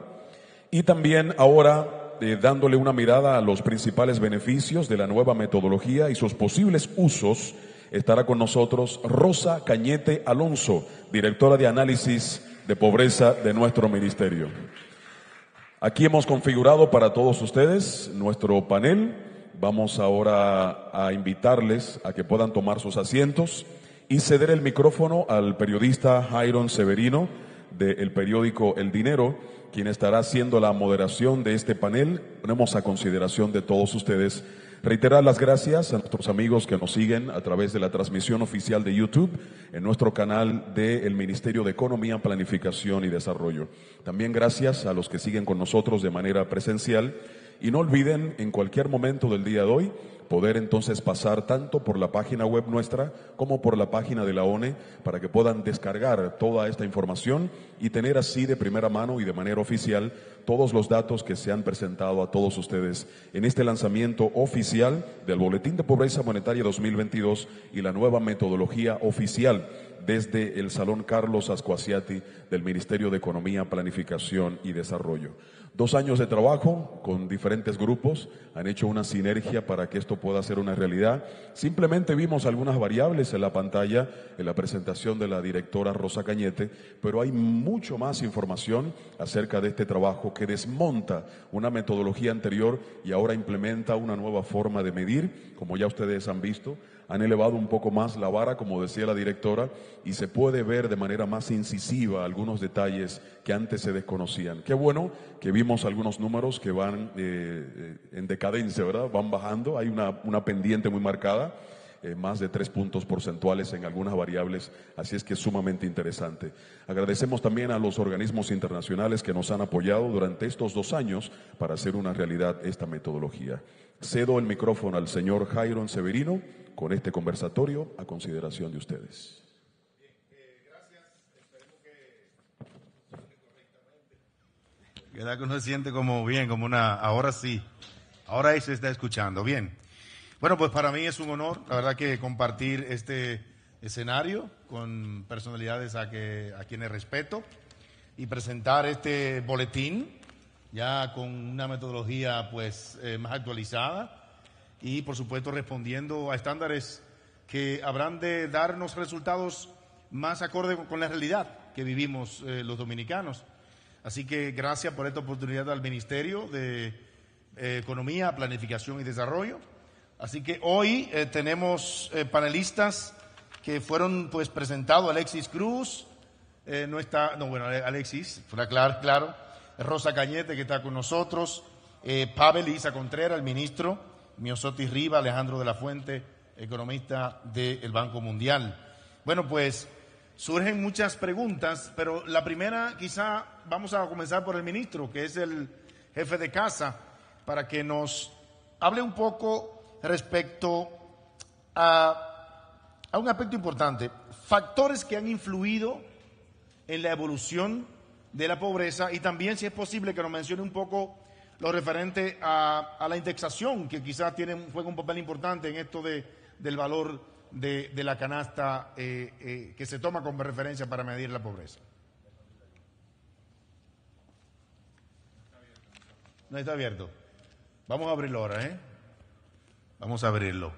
Y también ahora dándole una mirada a los principales beneficios de la nueva metodología y sus posibles usos, estará con nosotros Rosa Cañete Alonso, directora de análisis de pobreza de nuestro ministerio. Aquí hemos configurado para todos ustedes nuestro panel. Vamos ahora a invitarles a que puedan tomar sus asientos y ceder el micrófono al periodista Jairon Severino del periódico El Dinero, quien estará haciendo la moderación de este panel. Ponemos a consideración de todos ustedes. Reiterar las gracias a nuestros amigos que nos siguen a través de la transmisión oficial de YouTube en nuestro canal del Ministerio de Economía, Planificación y Desarrollo. También gracias a los que siguen con nosotros de manera presencial. Y no olviden, en cualquier momento del día de hoy, poder entonces pasar tanto por la página web nuestra como por la página de la ONE para que puedan descargar toda esta información y tener así de primera mano y de manera oficial todos los datos que se han presentado a todos ustedes en este lanzamiento oficial del Boletín de Pobreza Monetaria 2022 y la nueva metodología oficial desde el Salón Carlos Ascuasiati del Ministerio de Economía, Planificación y Desarrollo. 2 años de trabajo con diferentes grupos han hecho una sinergia para que esto pueda ser una realidad. Simplemente vimos algunas variables en la pantalla en la presentación de la directora Rosa Cañete, pero hay mucho más información acerca de este trabajo que desmonta una metodología anterior y ahora implementa una nueva forma de medir. Como ya ustedes han visto, han elevado un poco más la vara, como decía la directora, y se puede ver de manera más incisiva algunos detalles que antes se desconocían. Qué bueno que vimos algunos números que van en decadencia, ¿verdad? Van bajando, hay una pendiente muy marcada, más de 3 puntos porcentuales en algunas variables, así es que es sumamente interesante. Agradecemos también a los organismos internacionales que nos han apoyado durante estos 2 años para hacer una realidad esta metodología. Cedo el micrófono al señor Jairon Severino con este conversatorio a consideración de ustedes. Gracias. Esperemos que correctamente. ¿Verdad que uno se siente como bien, como una... Ahora sí, ahora ahí se está escuchando. Bien. Bueno, pues para mí es un honor, la verdad, que compartir este escenario con personalidades a quienes respeto y presentar este boletín ya con una metodología pues más actualizada y por supuesto respondiendo a estándares que habrán de darnos resultados más acorde con la realidad que vivimos los dominicanos. Así que gracias por esta oportunidad al Ministerio de Economía, Planificación y Desarrollo. Así que hoy tenemos panelistas que fueron pues presentados. Alexis Cruz, no está, no, bueno, Alexis, claro, Rosa Cañete, que está con nosotros, Pavel Isa Contreras, el ministro, Miosotis Riva, Alejandro de la Fuente, economista del Banco Mundial. Bueno, pues surgen muchas preguntas, pero la primera quizá vamos a comenzar por el ministro, que es el jefe de casa, para que nos hable un poco respecto a un aspecto importante, factores que han influido en la evolución de la pobreza, y también, si es posible, que nos mencione un poco lo referente a la indexación, que quizás juega un papel importante en esto del valor de la canasta que se toma como referencia para medir la pobreza. No está abierto. Vamos a abrirlo ahora, ¿eh? Vamos a abrirlo.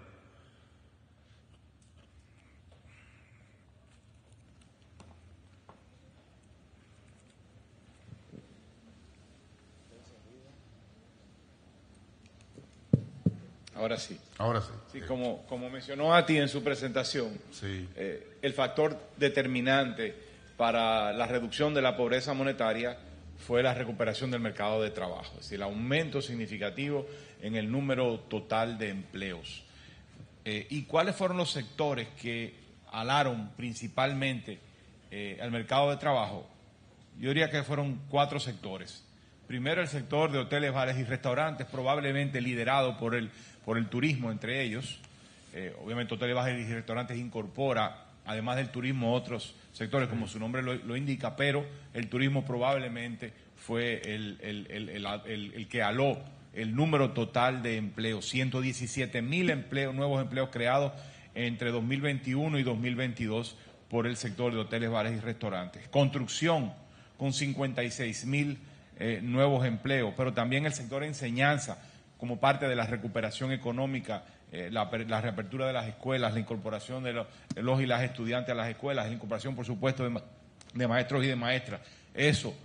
Ahora sí. Ahora sí. Sí, como mencionó Ati en su presentación, Sí. El factor determinante para la reducción de la pobreza monetaria fue la recuperación del mercado de trabajo, es decir, el aumento significativo en el número total de empleos. ¿Y cuáles fueron los sectores que alaron principalmente al mercado de trabajo? Yo diría que fueron 4 sectores. Primero, el sector de hoteles, bares y restaurantes, probablemente liderado por el turismo entre ellos. Obviamente, hoteles, bares y restaurantes incorpora, además del turismo, otros sectores, como su nombre lo indica, pero el turismo probablemente fue el que aló el número total de empleos, 117,000 nuevos empleos creados entre 2021 y 2022 por el sector de hoteles, bares y restaurantes. Construcción, con 56,000 nuevos empleos, pero también el sector de enseñanza, como parte de la recuperación económica, la reapertura de las escuelas, la incorporación de los y las estudiantes a las escuelas, la incorporación, por supuesto, de maestros y de maestras. Eso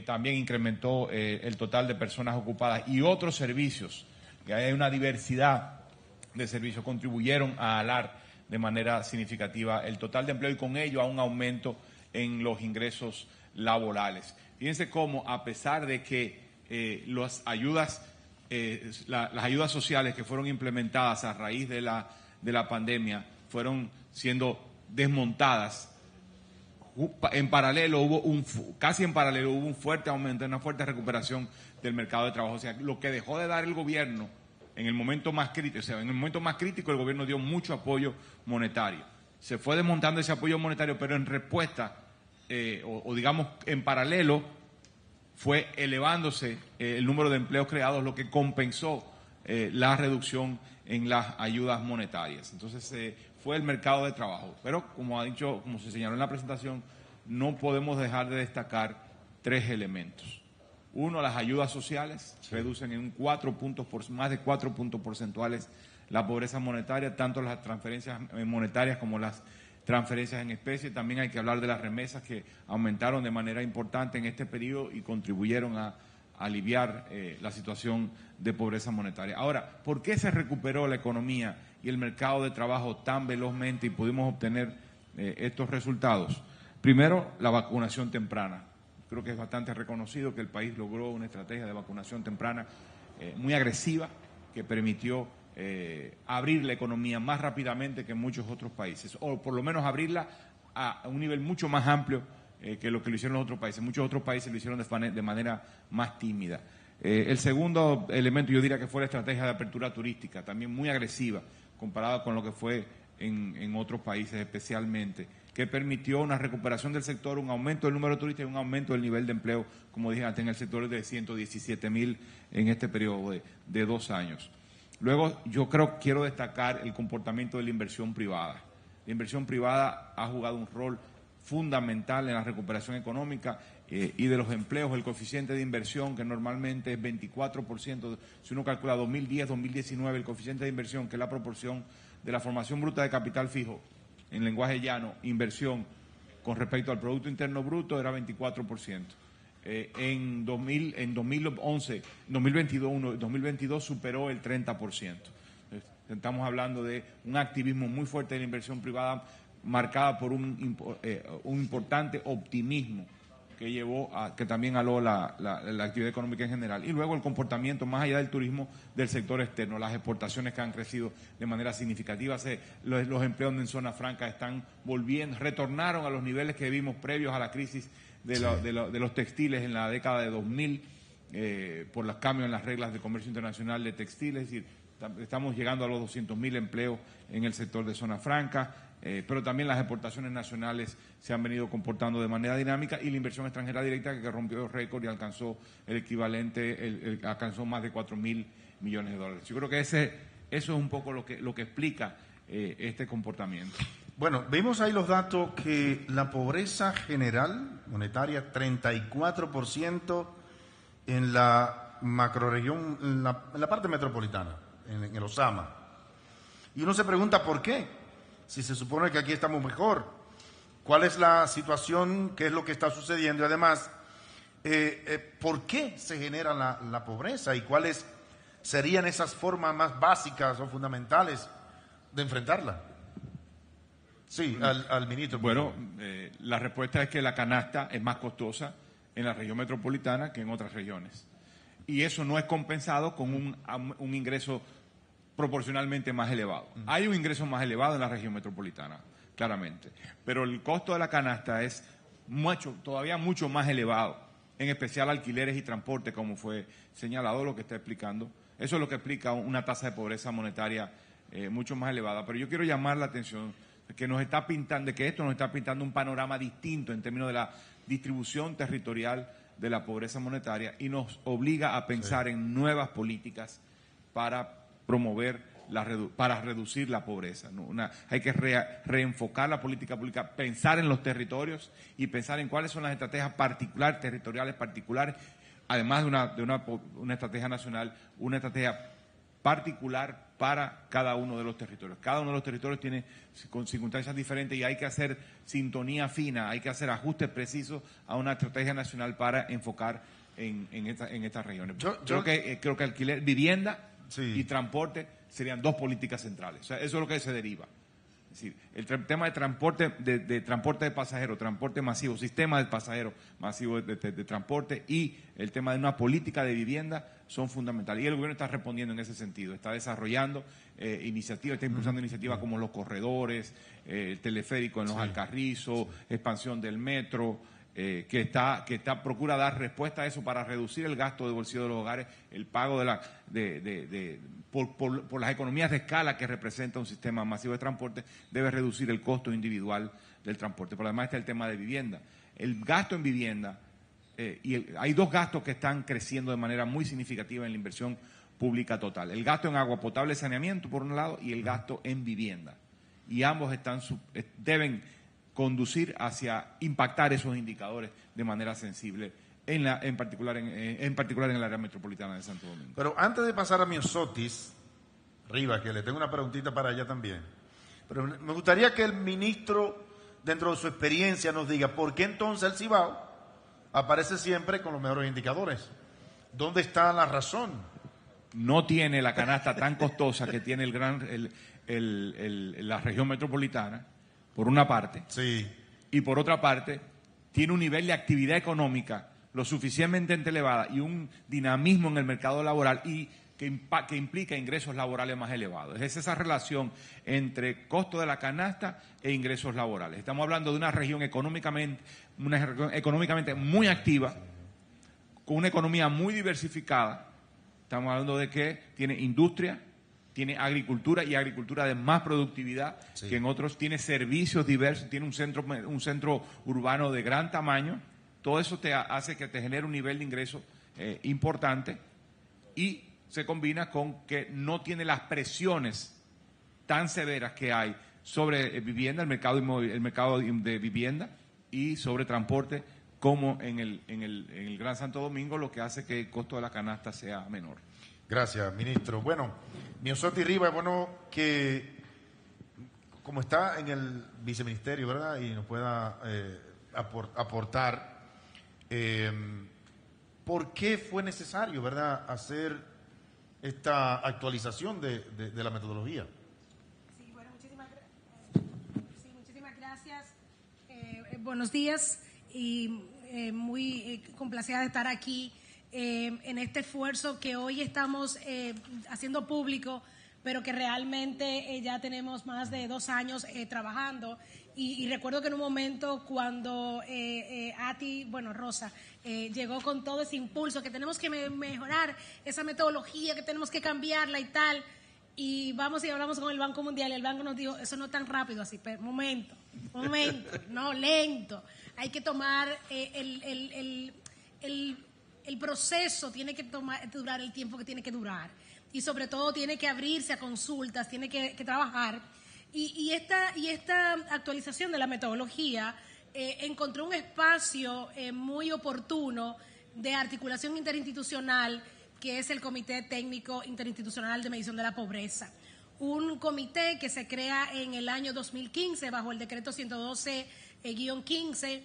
también incrementó el total de personas ocupadas, y otros servicios, que hay una diversidad de servicios, contribuyeron a alar de manera significativa el total de empleo y con ello a un aumento en los ingresos laborales. Fíjense cómo, a pesar de que las ayudas sociales que fueron implementadas a raíz de la pandemia fueron siendo desmontadas, casi en paralelo hubo un fuerte aumento, una fuerte recuperación del mercado de trabajo. O sea, lo que dejó de dar el gobierno en el momento más crítico, el gobierno dio mucho apoyo monetario. Se fue desmontando ese apoyo monetario, pero en respuesta, o digamos en paralelo, fue elevándose el número de empleos creados, lo que compensó la reducción en las ayudas monetarias. Entonces, fue el mercado de trabajo. Pero, como se señaló en la presentación, no podemos dejar de destacar 3 elementos. Uno, las ayudas sociales reducen en más de 4 puntos porcentuales la pobreza monetaria, tanto las transferencias monetarias como las transferencias en especie. También hay que hablar de las remesas, que aumentaron de manera importante en este periodo y contribuyeron a aliviar la situación de pobreza monetaria. Ahora, ¿por qué se recuperó la economía y el mercado de trabajo tan velozmente y pudimos obtener estos resultados? Primero, la vacunación temprana. Creo que es bastante reconocido que el país logró una estrategia de vacunación temprana muy agresiva, que permitió abrir la economía más rápidamente que en muchos otros países, o por lo menos abrirla a un nivel mucho más amplio que lo que lo hicieron los otros países. Muchos otros países lo hicieron de manera más tímida. El segundo elemento, yo diría que fue la estrategia de apertura turística, también muy agresiva comparada con lo que fue en otros países especialmente, que permitió una recuperación del sector, un aumento del número de turistas y un aumento del nivel de empleo, como dije antes, en el sector de 117,000 en este periodo de 2 años. Luego, quiero destacar el comportamiento de la inversión privada. La inversión privada ha jugado un rol fundamental en la recuperación económica y de los empleos. El coeficiente de inversión, que normalmente es 24%, si uno calcula 2010, 2019, el coeficiente de inversión, que es la proporción de la formación bruta de capital fijo, en lenguaje llano, inversión con respecto al Producto Interno Bruto, era 24%. En 2022 superó el 30%. Estamos hablando de un activismo muy fuerte de la inversión privada, marcada por un importante optimismo que llevó a que también aló la actividad económica en general. Y luego el comportamiento, más allá del turismo, del sector externo, las exportaciones que han crecido de manera significativa. Los empleos en zona franca están retornaron a los niveles que vimos previos a la crisis de los textiles en la década de 2000, por los cambios en las reglas de comercio internacional de textiles. Es decir, estamos llegando a los 200.000 empleos en el sector de zona franca. Pero también las exportaciones nacionales se han venido comportando de manera dinámica y la inversión extranjera directa que rompió el récord y alcanzó el equivalente, alcanzó más de 4.000 millones de dólares. Yo creo que eso es un poco lo que explica este comportamiento. Bueno, vemos ahí los datos que la pobreza general monetaria, 34% en la macroregión, en la parte metropolitana, en el Osama. Y uno se pregunta por qué. Si se supone que aquí estamos mejor, ¿cuál es la situación? ¿Qué es lo que está sucediendo? Y además, ¿por qué se genera la pobreza? ¿Y cuáles serían esas formas más básicas o fundamentales de enfrentarla? Sí, al ministro. Bueno, la respuesta es que la canasta es más costosa en la región metropolitana que en otras regiones. Y eso no es compensado con un ingreso proporcionalmente más elevado. Hay un ingreso más elevado en la región metropolitana, claramente, pero el costo de la canasta es todavía mucho más elevado, en especial alquileres y transporte, como fue señalado, lo que está explicando. Eso es lo que explica una tasa de pobreza monetaria mucho más elevada. Pero yo quiero llamar la atención de que esto nos está pintando un panorama distinto en términos de la distribución territorial de la pobreza monetaria y nos obliga a pensar en nuevas políticas para para reducir la pobreza, ¿no? Hay que reenfocar la política pública, pensar en los territorios y pensar en cuáles son las estrategias territoriales particulares, además de una estrategia nacional, una estrategia particular para cada uno de los territorios. Cada uno de los territorios tiene circunstancias diferentes y hay que hacer sintonía fina, hay que hacer ajustes precisos a una estrategia nacional para enfocar en estas regiones. Creo que alquiler, vivienda y transporte serían dos políticas centrales. O sea, eso es lo que se deriva. Es decir, el tema de transporte de pasajeros, transporte masivo, sistema de pasajeros masivo de transporte y el tema de una política de vivienda son fundamentales. Y el gobierno está respondiendo en ese sentido. Está desarrollando iniciativas, está impulsando iniciativas como los corredores, el teleférico en los Alcarrizos, expansión del metro, que procura dar respuesta a eso para reducir el gasto de bolsillo de los hogares, el pago por las economías de escala que representa un sistema masivo de transporte, debe reducir el costo individual del transporte. Pero además está el tema de vivienda. El gasto en vivienda, hay dos gastos que están creciendo de manera muy significativa en la inversión pública total. El gasto en agua potable y saneamiento, por un lado, y el gasto en vivienda. Y ambos deben conducir hacia impactar esos indicadores de manera sensible, en particular en el área metropolitana de Santo Domingo. Pero antes de pasar a Miosotis, Rivas, que le tengo una preguntita para ella también, pero me gustaría que el ministro, dentro de su experiencia, nos diga por qué entonces el Cibao aparece siempre con los mejores indicadores. ¿Dónde está la razón? No tiene la canasta tan costosa que tiene la región metropolitana, por una parte, y por otra parte, tiene un nivel de actividad económica lo suficientemente elevada y un dinamismo en el mercado laboral y que implica ingresos laborales más elevados. Es esa relación entre costo de la canasta e ingresos laborales. Estamos hablando de una región económicamente muy activa, con una economía muy diversificada. Estamos hablando de que tiene industria, tiene agricultura y agricultura de más productividad que en otros, tiene servicios diversos, tiene un centro urbano de gran tamaño. Todo eso te hace que te genere un nivel de ingreso importante y se combina con que no tiene las presiones tan severas que hay sobre vivienda, el mercado de vivienda y sobre transporte como en el Gran Santo Domingo, lo que hace que el costo de la canasta sea menor. Gracias, ministro. Bueno, Miosotis Rivas, es bueno que, como está en el viceministerio, ¿verdad?, y nos pueda aportar, ¿por qué fue necesario, ¿verdad?, hacer esta actualización de la metodología? Sí, bueno, muchísimas Buenos días y muy complacida de estar aquí en este esfuerzo que hoy estamos haciendo público, pero que realmente ya tenemos más de 2 años trabajando. Y recuerdo que en un momento cuando Rosa, llegó con todo ese impulso, que tenemos que mejorar esa metodología, que tenemos que cambiarla y tal, y vamos y hablamos con el Banco Mundial y el banco nos dijo, eso no es tan rápido así, pero momento, no, lento. Hay que tomar el proceso, tiene que durar el tiempo que tiene que durar. Y sobre todo tiene que abrirse a consultas, tiene que trabajar. Y esta actualización de la metodología encontró un espacio muy oportuno de articulación interinstitucional, que es el Comité Técnico Interinstitucional de Medición de la Pobreza. Un comité que se crea en el año 2015 bajo el decreto 112-15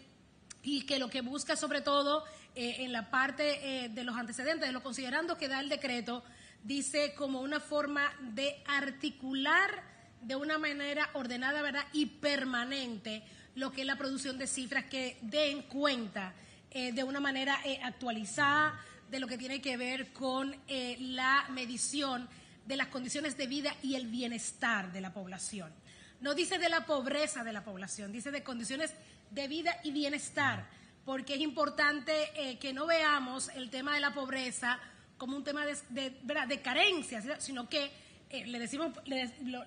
y que lo que busca sobre todo en la parte de los antecedentes, de lo considerando que da el decreto, dice como una forma de articular de una manera ordenada, ¿verdad?, y permanente lo que es la producción de cifras que den cuenta de una manera actualizada de lo que tiene que ver con la medición de las condiciones de vida y el bienestar de la población. No dice de la pobreza de la población, dice de condiciones de vida y bienestar, porque es importante que no veamos el tema de la pobreza como un tema de carencia, sino que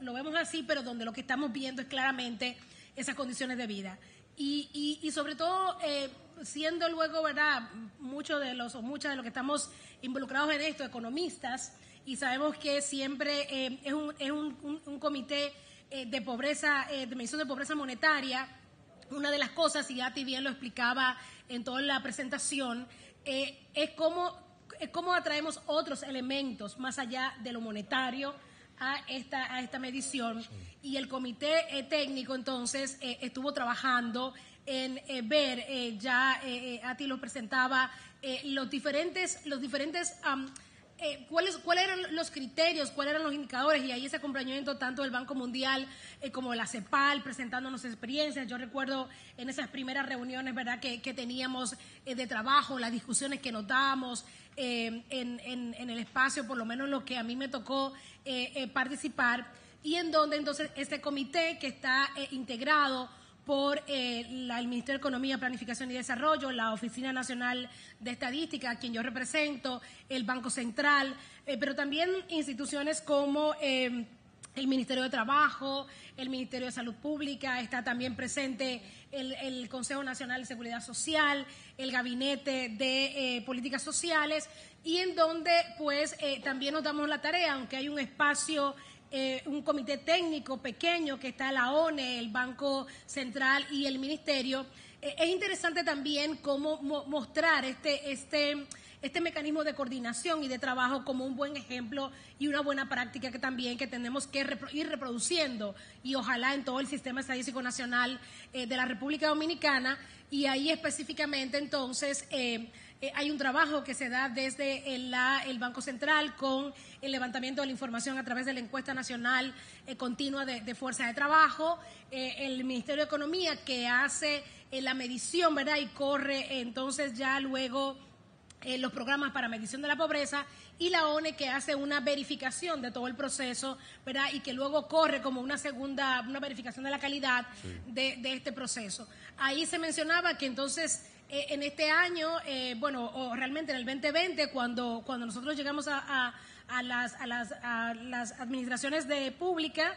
lo vemos así, pero donde lo que estamos viendo es claramente esas condiciones de vida. Y sobre todo, siendo luego, ¿verdad?, muchas de los que estamos involucrados en esto, economistas, y sabemos que siempre es un comité de pobreza, de medición de pobreza monetaria. Una de las cosas, y Ati bien lo explicaba en toda la presentación, es cómo atraemos otros elementos más allá de lo monetario a esta medición. Y el comité técnico entonces estuvo trabajando en ver, Ati lo presentaba, los diferentes ¿cuáles eran los criterios, cuáles eran los indicadores? Y ahí ese acompañamiento tanto del Banco Mundial como la CEPAL presentándonos experiencias. Yo recuerdo en esas primeras reuniones, ¿verdad?, que teníamos de trabajo, las discusiones que nos dábamos en el espacio, por lo menos lo que a mí me tocó participar, y en donde entonces este comité que está integrado por el Ministerio de Economía, Planificación y Desarrollo, la Oficina Nacional de Estadística, a quien yo represento, el Banco Central, pero también instituciones como el Ministerio de Trabajo, el Ministerio de Salud Pública, está también presente el Consejo Nacional de Seguridad Social, el Gabinete de Políticas Sociales, y en donde pues también nos damos la tarea, aunque hay un espacio, un comité técnico pequeño que está la ONE, el Banco Central y el Ministerio. Es interesante también cómo mostrar este mecanismo de coordinación y de trabajo como un buen ejemplo y una buena práctica que también que tenemos que ir reproduciendo, y ojalá en todo el sistema estadístico nacional de la República Dominicana. Y ahí específicamente entonces hay un trabajo que se da desde el Banco Central con el levantamiento de la información a través de la encuesta nacional continua de fuerza de trabajo, el Ministerio de Economía que hace la medición, ¿verdad?, y corre entonces ya luego los programas para medición de la pobreza, y la ONE que hace una verificación de todo el proceso, ¿verdad?, y que luego corre como una verificación de la calidad de este proceso. Ahí se mencionaba que entonces en este año, o realmente en el 2020, cuando nosotros llegamos a las administraciones públicas,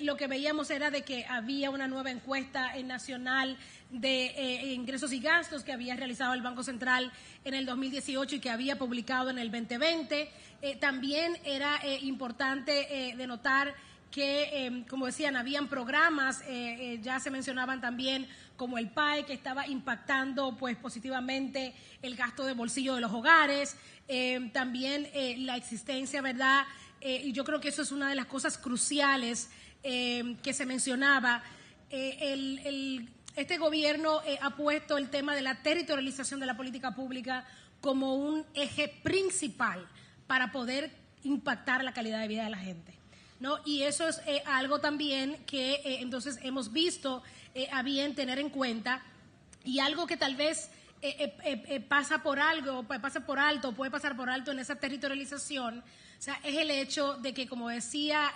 lo que veíamos era de que había una nueva encuesta nacional de ingresos y gastos que había realizado el Banco Central en el 2018 y que había publicado en el 2020. También era importante denotar que, como decían, habían programas, ya se mencionaban también, como el PAE, que estaba impactando pues positivamente el gasto de bolsillo de los hogares, también la existencia, ¿verdad?, y yo creo que eso es una de las cosas cruciales que se mencionaba. Este gobierno ha puesto el tema de la territorialización de la política pública como un eje principal para poder impactar la calidad de vida de la gente, ¿no? Y eso es algo también que entonces hemos visto a bien tener en cuenta, y algo que tal vez pasa por alto, puede pasar por alto en esa territorialización, o sea, es el hecho de que, como decía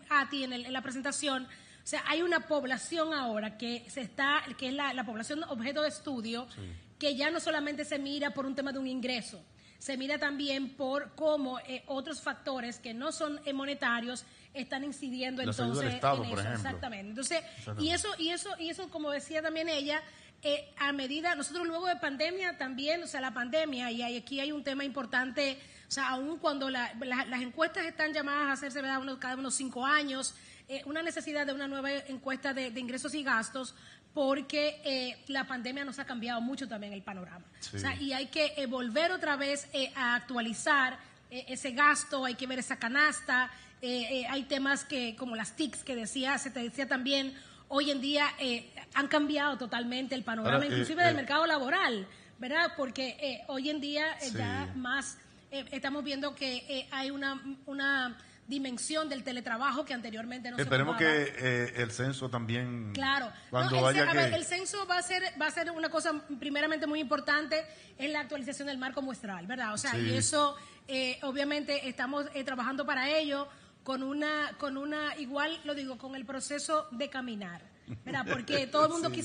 Ati en la presentación, o sea, hay una población ahora que es la población objeto de estudio, sí, que ya no solamente se mira por un tema de un ingreso, se mira también por cómo otros factores que no son monetarios están incidiendo la entonces del Estado, en eso. Por ejemplo. Exactamente. Entonces, y eso, como decía también ella, a medida, nosotros luego de pandemia también, o sea, la pandemia, y aquí hay un tema importante, o sea, aún cuando las encuestas están llamadas a hacerse, ¿verdad?, cada unos 5 años, una necesidad de una nueva encuesta de ingresos y gastos, porque la pandemia nos ha cambiado mucho también el panorama. Sí. O sea, y hay que volver otra vez a actualizar ese gasto, hay que ver esa canasta, hay temas que, como las TICs que se te decía también, hoy en día han cambiado totalmente el panorama, inclusive del mercado laboral, ¿verdad? Porque hoy en día sí, ya más estamos viendo que hay una dimensión del teletrabajo que anteriormente no se tomaba. Esperemos que el censo también. Claro. El censo va a ser una cosa primeramente muy importante en la actualización del marco muestral, ¿verdad? O sea, sí, y eso obviamente estamos trabajando para ello con una igual lo digo, con el proceso de caminar, ¿verdad? Porque todo el mundo sí,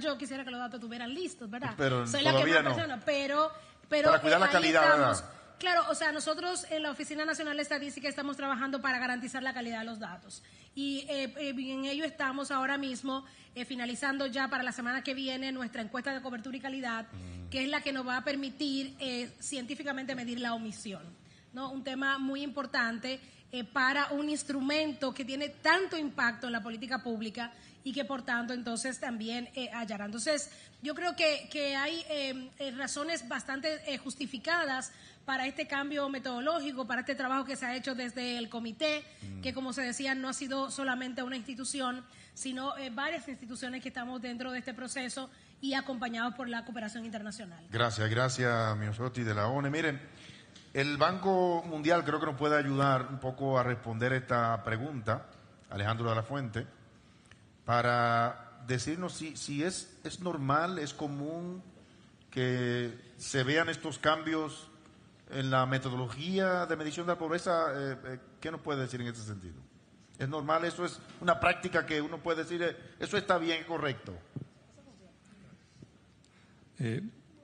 yo quisiera que los datos estuvieran listos, ¿verdad? Pero soy la que más persona, pero para cuidar la calidad, estamos, ¿verdad? Claro, o sea, nosotros en la Oficina Nacional de Estadística estamos trabajando para garantizar la calidad de los datos. Y en ello estamos ahora mismo finalizando ya para la semana que viene nuestra encuesta de cobertura y calidad, que es la que nos va a permitir científicamente medir la omisión, ¿no? Un tema muy importante para un instrumento que tiene tanto impacto en la política pública y que por tanto entonces también hallará. Entonces yo creo que hay razones bastante justificadas para este cambio metodológico, para este trabajo que se ha hecho desde el comité, que como se decía no ha sido solamente una institución, sino varias instituciones que estamos dentro de este proceso y acompañados por la cooperación internacional. Gracias, Miosotti de la ONU. Miren, el Banco Mundial creo que nos puede ayudar un poco a responder esta pregunta, Alejandro de la Fuente, para decirnos si es normal, es común que se vean estos cambios en la metodología de medición de la pobreza. ¿Qué nos puede decir en ese sentido? ¿Es normal? ¿Eso es una práctica que uno puede decir, eso está bien, correcto?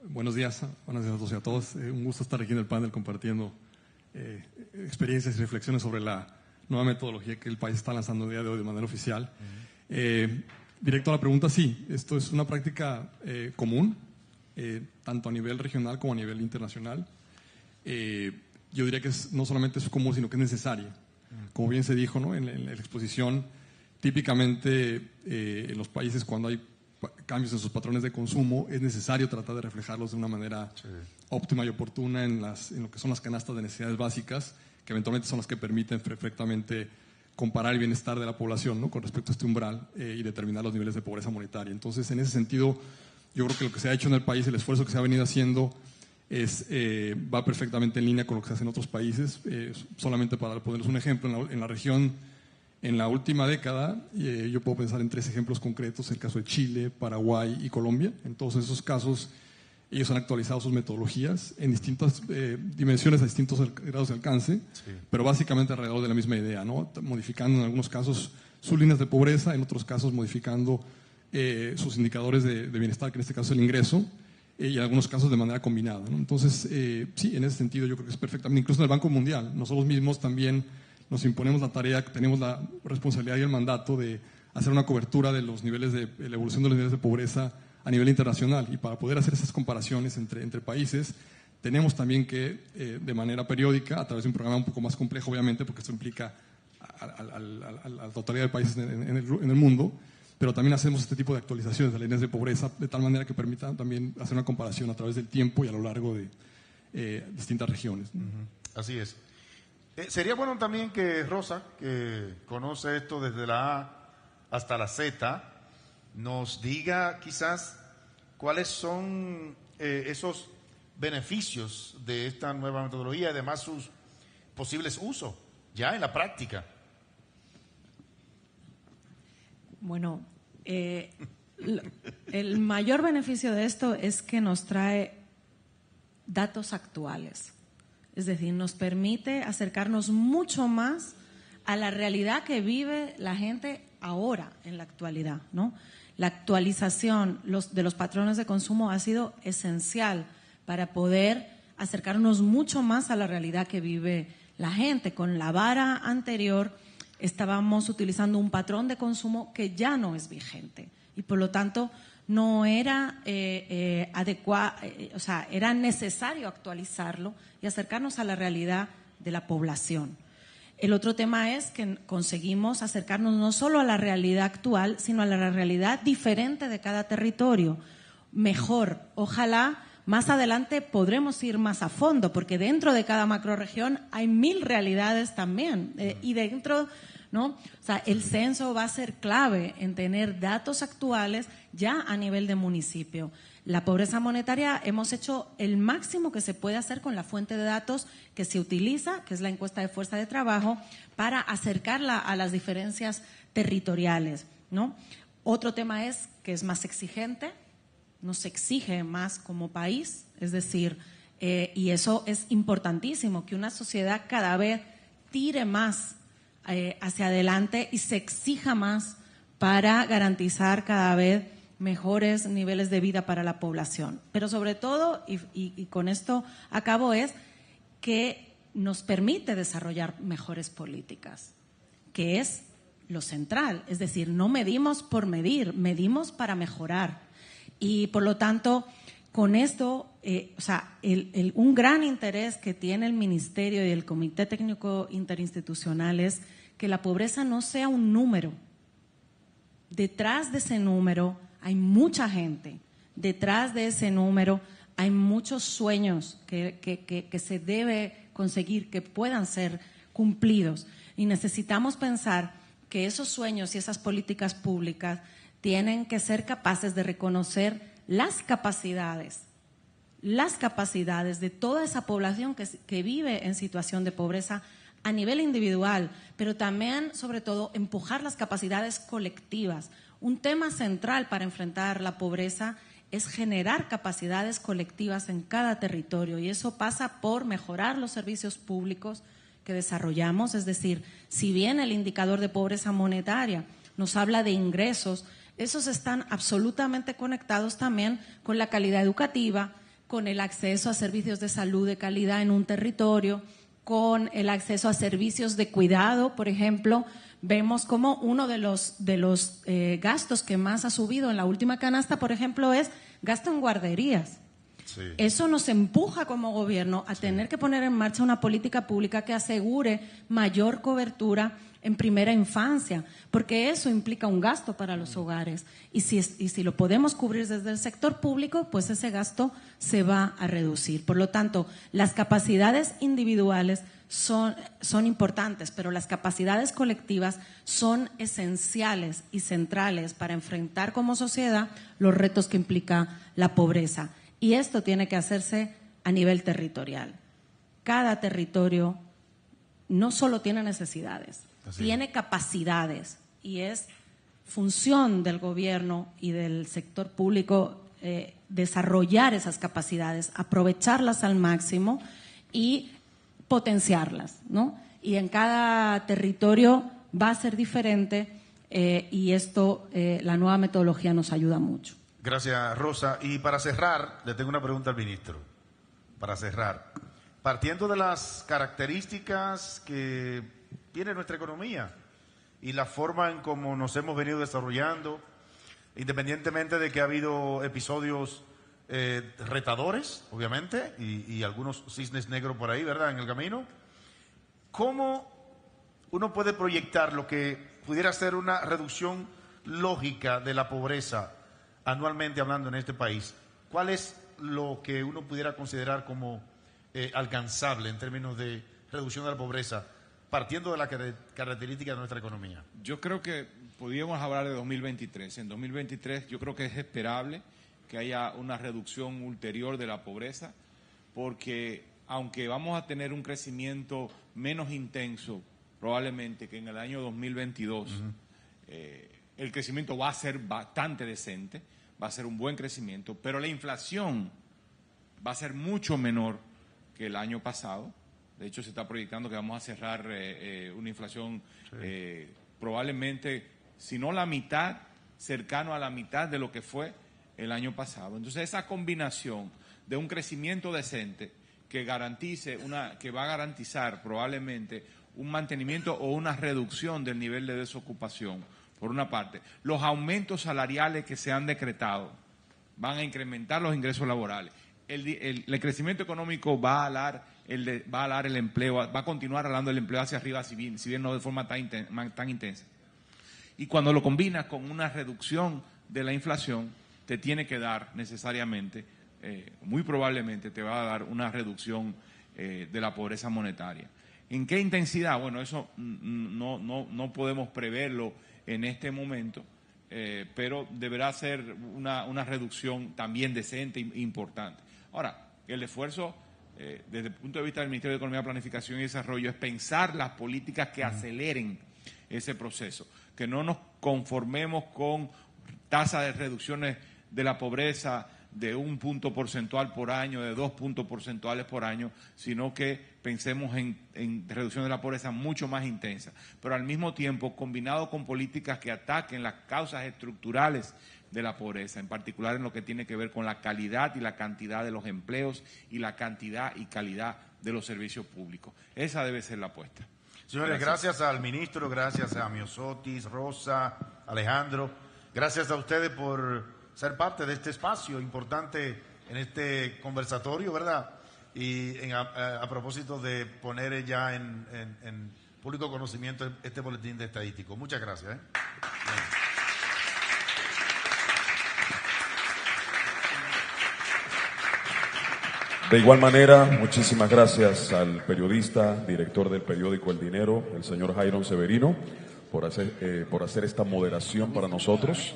Buenos días a todos y a todos. Un gusto estar aquí en el panel compartiendo experiencias y reflexiones sobre la nueva metodología que el país está lanzando el día de hoy de manera oficial. Directo a la pregunta, sí, esto es una práctica común, tanto a nivel regional como a nivel internacional. Yo diría que no solamente es común, sino que es necesaria. Como bien se dijo, ¿no?, en la exposición, típicamente en los países cuando hay cambios en sus patrones de consumo, es necesario tratar de reflejarlos de una manera óptima y oportuna en lo que son las canastas de necesidades básicas, que eventualmente son las que permiten perfectamente comparar el bienestar de la población, ¿no?, con respecto a este umbral y determinar los niveles de pobreza monetaria. Entonces, en ese sentido, yo creo que lo que se ha hecho en el país, el esfuerzo que se ha venido haciendo, va perfectamente en línea con lo que se hace en otros países. Solamente para ponerles un ejemplo, en la región, en la última década, yo puedo pensar en 3 ejemplos concretos: el caso de Chile, Paraguay y Colombia. En todos esos casos, ellos han actualizado sus metodologías en distintas dimensiones, a distintos grados de alcance, pero básicamente alrededor de la misma idea, ¿no?, modificando en algunos casos sus líneas de pobreza, en otros casos modificando sus indicadores de bienestar, que en este caso es el ingreso, y en algunos casos de manera combinada, ¿no? Entonces, sí, en ese sentido yo creo que es perfectamente, incluso en el Banco Mundial, nosotros mismos también nos imponemos la tarea, tenemos la responsabilidad y el mandato de hacer una cobertura de los niveles de la evolución de los niveles de pobreza a nivel internacional, y para poder hacer esas comparaciones entre países, tenemos también que, de manera periódica, a través de un programa un poco más complejo, obviamente, porque esto implica a la totalidad de países en el mundo, pero también hacemos este tipo de actualizaciones de las líneas de pobreza de tal manera que permitan también hacer una comparación a través del tiempo y a lo largo de distintas regiones. Así es. Sería bueno también que Rosa, que conoce esto desde la A hasta la Z, nos diga quizás cuáles son esos beneficios de esta nueva metodología y además sus posibles usos ya en la práctica. Bueno, el mayor beneficio de esto es que nos trae datos actuales. Es decir, nos permite acercarnos mucho más a la realidad que vive la gente ahora, en la actualidad, ¿no? La actualización de los patrones de consumo ha sido esencial para poder acercarnos mucho más a la realidad que vive la gente. Con la vara anterior estábamos utilizando un patrón de consumo que ya no es vigente y por lo tanto no era adecuado, o sea, era necesario actualizarlo y acercarnos a la realidad de la población. El otro tema es que conseguimos acercarnos no solo a la realidad actual, sino a la realidad diferente de cada territorio. Mejor, ojalá más adelante podremos ir más a fondo, porque dentro de cada macrorregión hay 1000 realidades también. Y dentro, ¿no? O sea, el censo va a ser clave en tener datos actuales ya a nivel de municipio. La pobreza monetaria hemos hecho el máximo que se puede hacer con la fuente de datos que se utiliza, que es la encuesta de fuerza de trabajo, para acercarla a las diferencias territoriales, ¿no? Otro tema es que es más exigente, nos exige más como país, es decir, y eso es importantísimo, que una sociedad cada vez tire más hacia adelante y se exija más para garantizar cada vez mejores niveles de vida para la población. Pero sobre todo, y con esto acabo, es que nos permite desarrollar mejores políticas, que es lo central. Es decir, no medimos por medir, medimos para mejorar. Y por lo tanto, con esto, o sea, un gran interés que tiene el Ministerio y el Comité Técnico Interinstitucional es que la pobreza no sea un número. Detrás de ese número hay mucha gente, detrás de ese número hay muchos sueños que se debe conseguir, que puedan ser cumplidos. Y necesitamos pensar que esos sueños y esas políticas públicas tienen que ser capaces de reconocer las capacidades de toda esa población que vive en situación de pobreza a nivel individual, pero también, sobre todo, empujar las capacidades colectivas. Un tema central para enfrentar la pobreza es generar capacidades colectivas en cada territorio y eso pasa por mejorar los servicios públicos que desarrollamos. Es decir, si bien el indicador de pobreza monetaria nos habla de ingresos, esos están absolutamente conectados también con la calidad educativa, con el acceso a servicios de salud de calidad en un territorio, con el acceso a servicios de cuidado, por ejemplo. Vemos como uno de los gastos que más ha subido en la última canasta, por ejemplo, es gasto en guarderías. Sí. Eso nos empuja como gobierno a tener que poner en marcha una política pública que asegure mayor cobertura en primera infancia, porque eso implica un gasto para los hogares. Y si lo podemos cubrir desde el sector público, pues ese gasto se va a reducir. Por lo tanto, las capacidades individuales son importantes, pero las capacidades colectivas son esenciales y centrales para enfrentar como sociedad los retos que implica la pobreza. Y esto tiene que hacerse a nivel territorial. Cada territorio no solo tiene necesidades, tiene capacidades y es función del gobierno y del sector público desarrollar esas capacidades, aprovecharlas al máximo y potenciarlas, ¿no? Y en cada territorio va a ser diferente y esto, la nueva metodología nos ayuda mucho. Gracias, Rosa. Y para cerrar, le tengo una pregunta al ministro. Para cerrar, partiendo de las características que tiene nuestra economía y la forma en cómo nos hemos venido desarrollando, independientemente de que ha habido episodios retadores, obviamente, y algunos cisnes negros por ahí, ¿verdad?, en el camino. ¿Cómo uno puede proyectar lo que pudiera ser una reducción lógica de la pobreza anualmente hablando en este país? ¿Cuál es lo que uno pudiera considerar como alcanzable en términos de reducción de la pobreza, partiendo de la característica de nuestra economía? Yo creo que podríamos hablar de 2023. En 2023 yo creo que es esperable que haya una reducción ulterior de la pobreza, porque aunque vamos a tener un crecimiento menos intenso probablemente que en el año 2022, el crecimiento va a ser bastante decente, va a ser un buen crecimiento, pero la inflación va a ser mucho menor que el año pasado. De hecho, se está proyectando que vamos a cerrar una inflación probablemente, si no la mitad, cercano a la mitad de lo que fue el año pasado. Entonces, esa combinación de un crecimiento decente que va a garantizar probablemente un mantenimiento o una reducción del nivel de desocupación, por una parte. Los aumentos salariales que se han decretado van a incrementar los ingresos laborales. El crecimiento económico va a alar el empleo, va a continuar alando el empleo hacia arriba, si bien no de forma tan intensa. Y cuando lo combinas con una reducción de la inflación, te tiene que dar necesariamente, muy probablemente te va a dar una reducción de la pobreza monetaria. ¿En qué intensidad? Bueno, eso no podemos preverlo en este momento, pero deberá ser una reducción también decente e importante. Ahora, el esfuerzo desde el punto de vista del Ministerio de Economía, Planificación y Desarrollo es pensar las políticas que aceleren ese proceso, que no nos conformemos con tasas de reducciones de la pobreza de 1 punto porcentual por año, de 2 puntos porcentuales por año, sino que pensemos en reducción de la pobreza mucho más intensa, pero al mismo tiempo combinado con políticas que ataquen las causas estructurales de la pobreza, en particular en lo que tiene que ver con la calidad y la cantidad de los empleos y la cantidad y calidad de los servicios públicos. Esa debe ser la apuesta. Señores, gracias al ministro, gracias a Miosotis, Rosa, Alejandro, gracias a ustedes por ser parte de este espacio importante en este conversatorio, ¿verdad? Y a propósito de poner ya en público conocimiento este boletín de estadístico. Muchas gracias. De igual manera, muchísimas gracias al periodista, director del periódico El Dinero, el señor Jairon Severino, por hacer esta moderación para nosotros.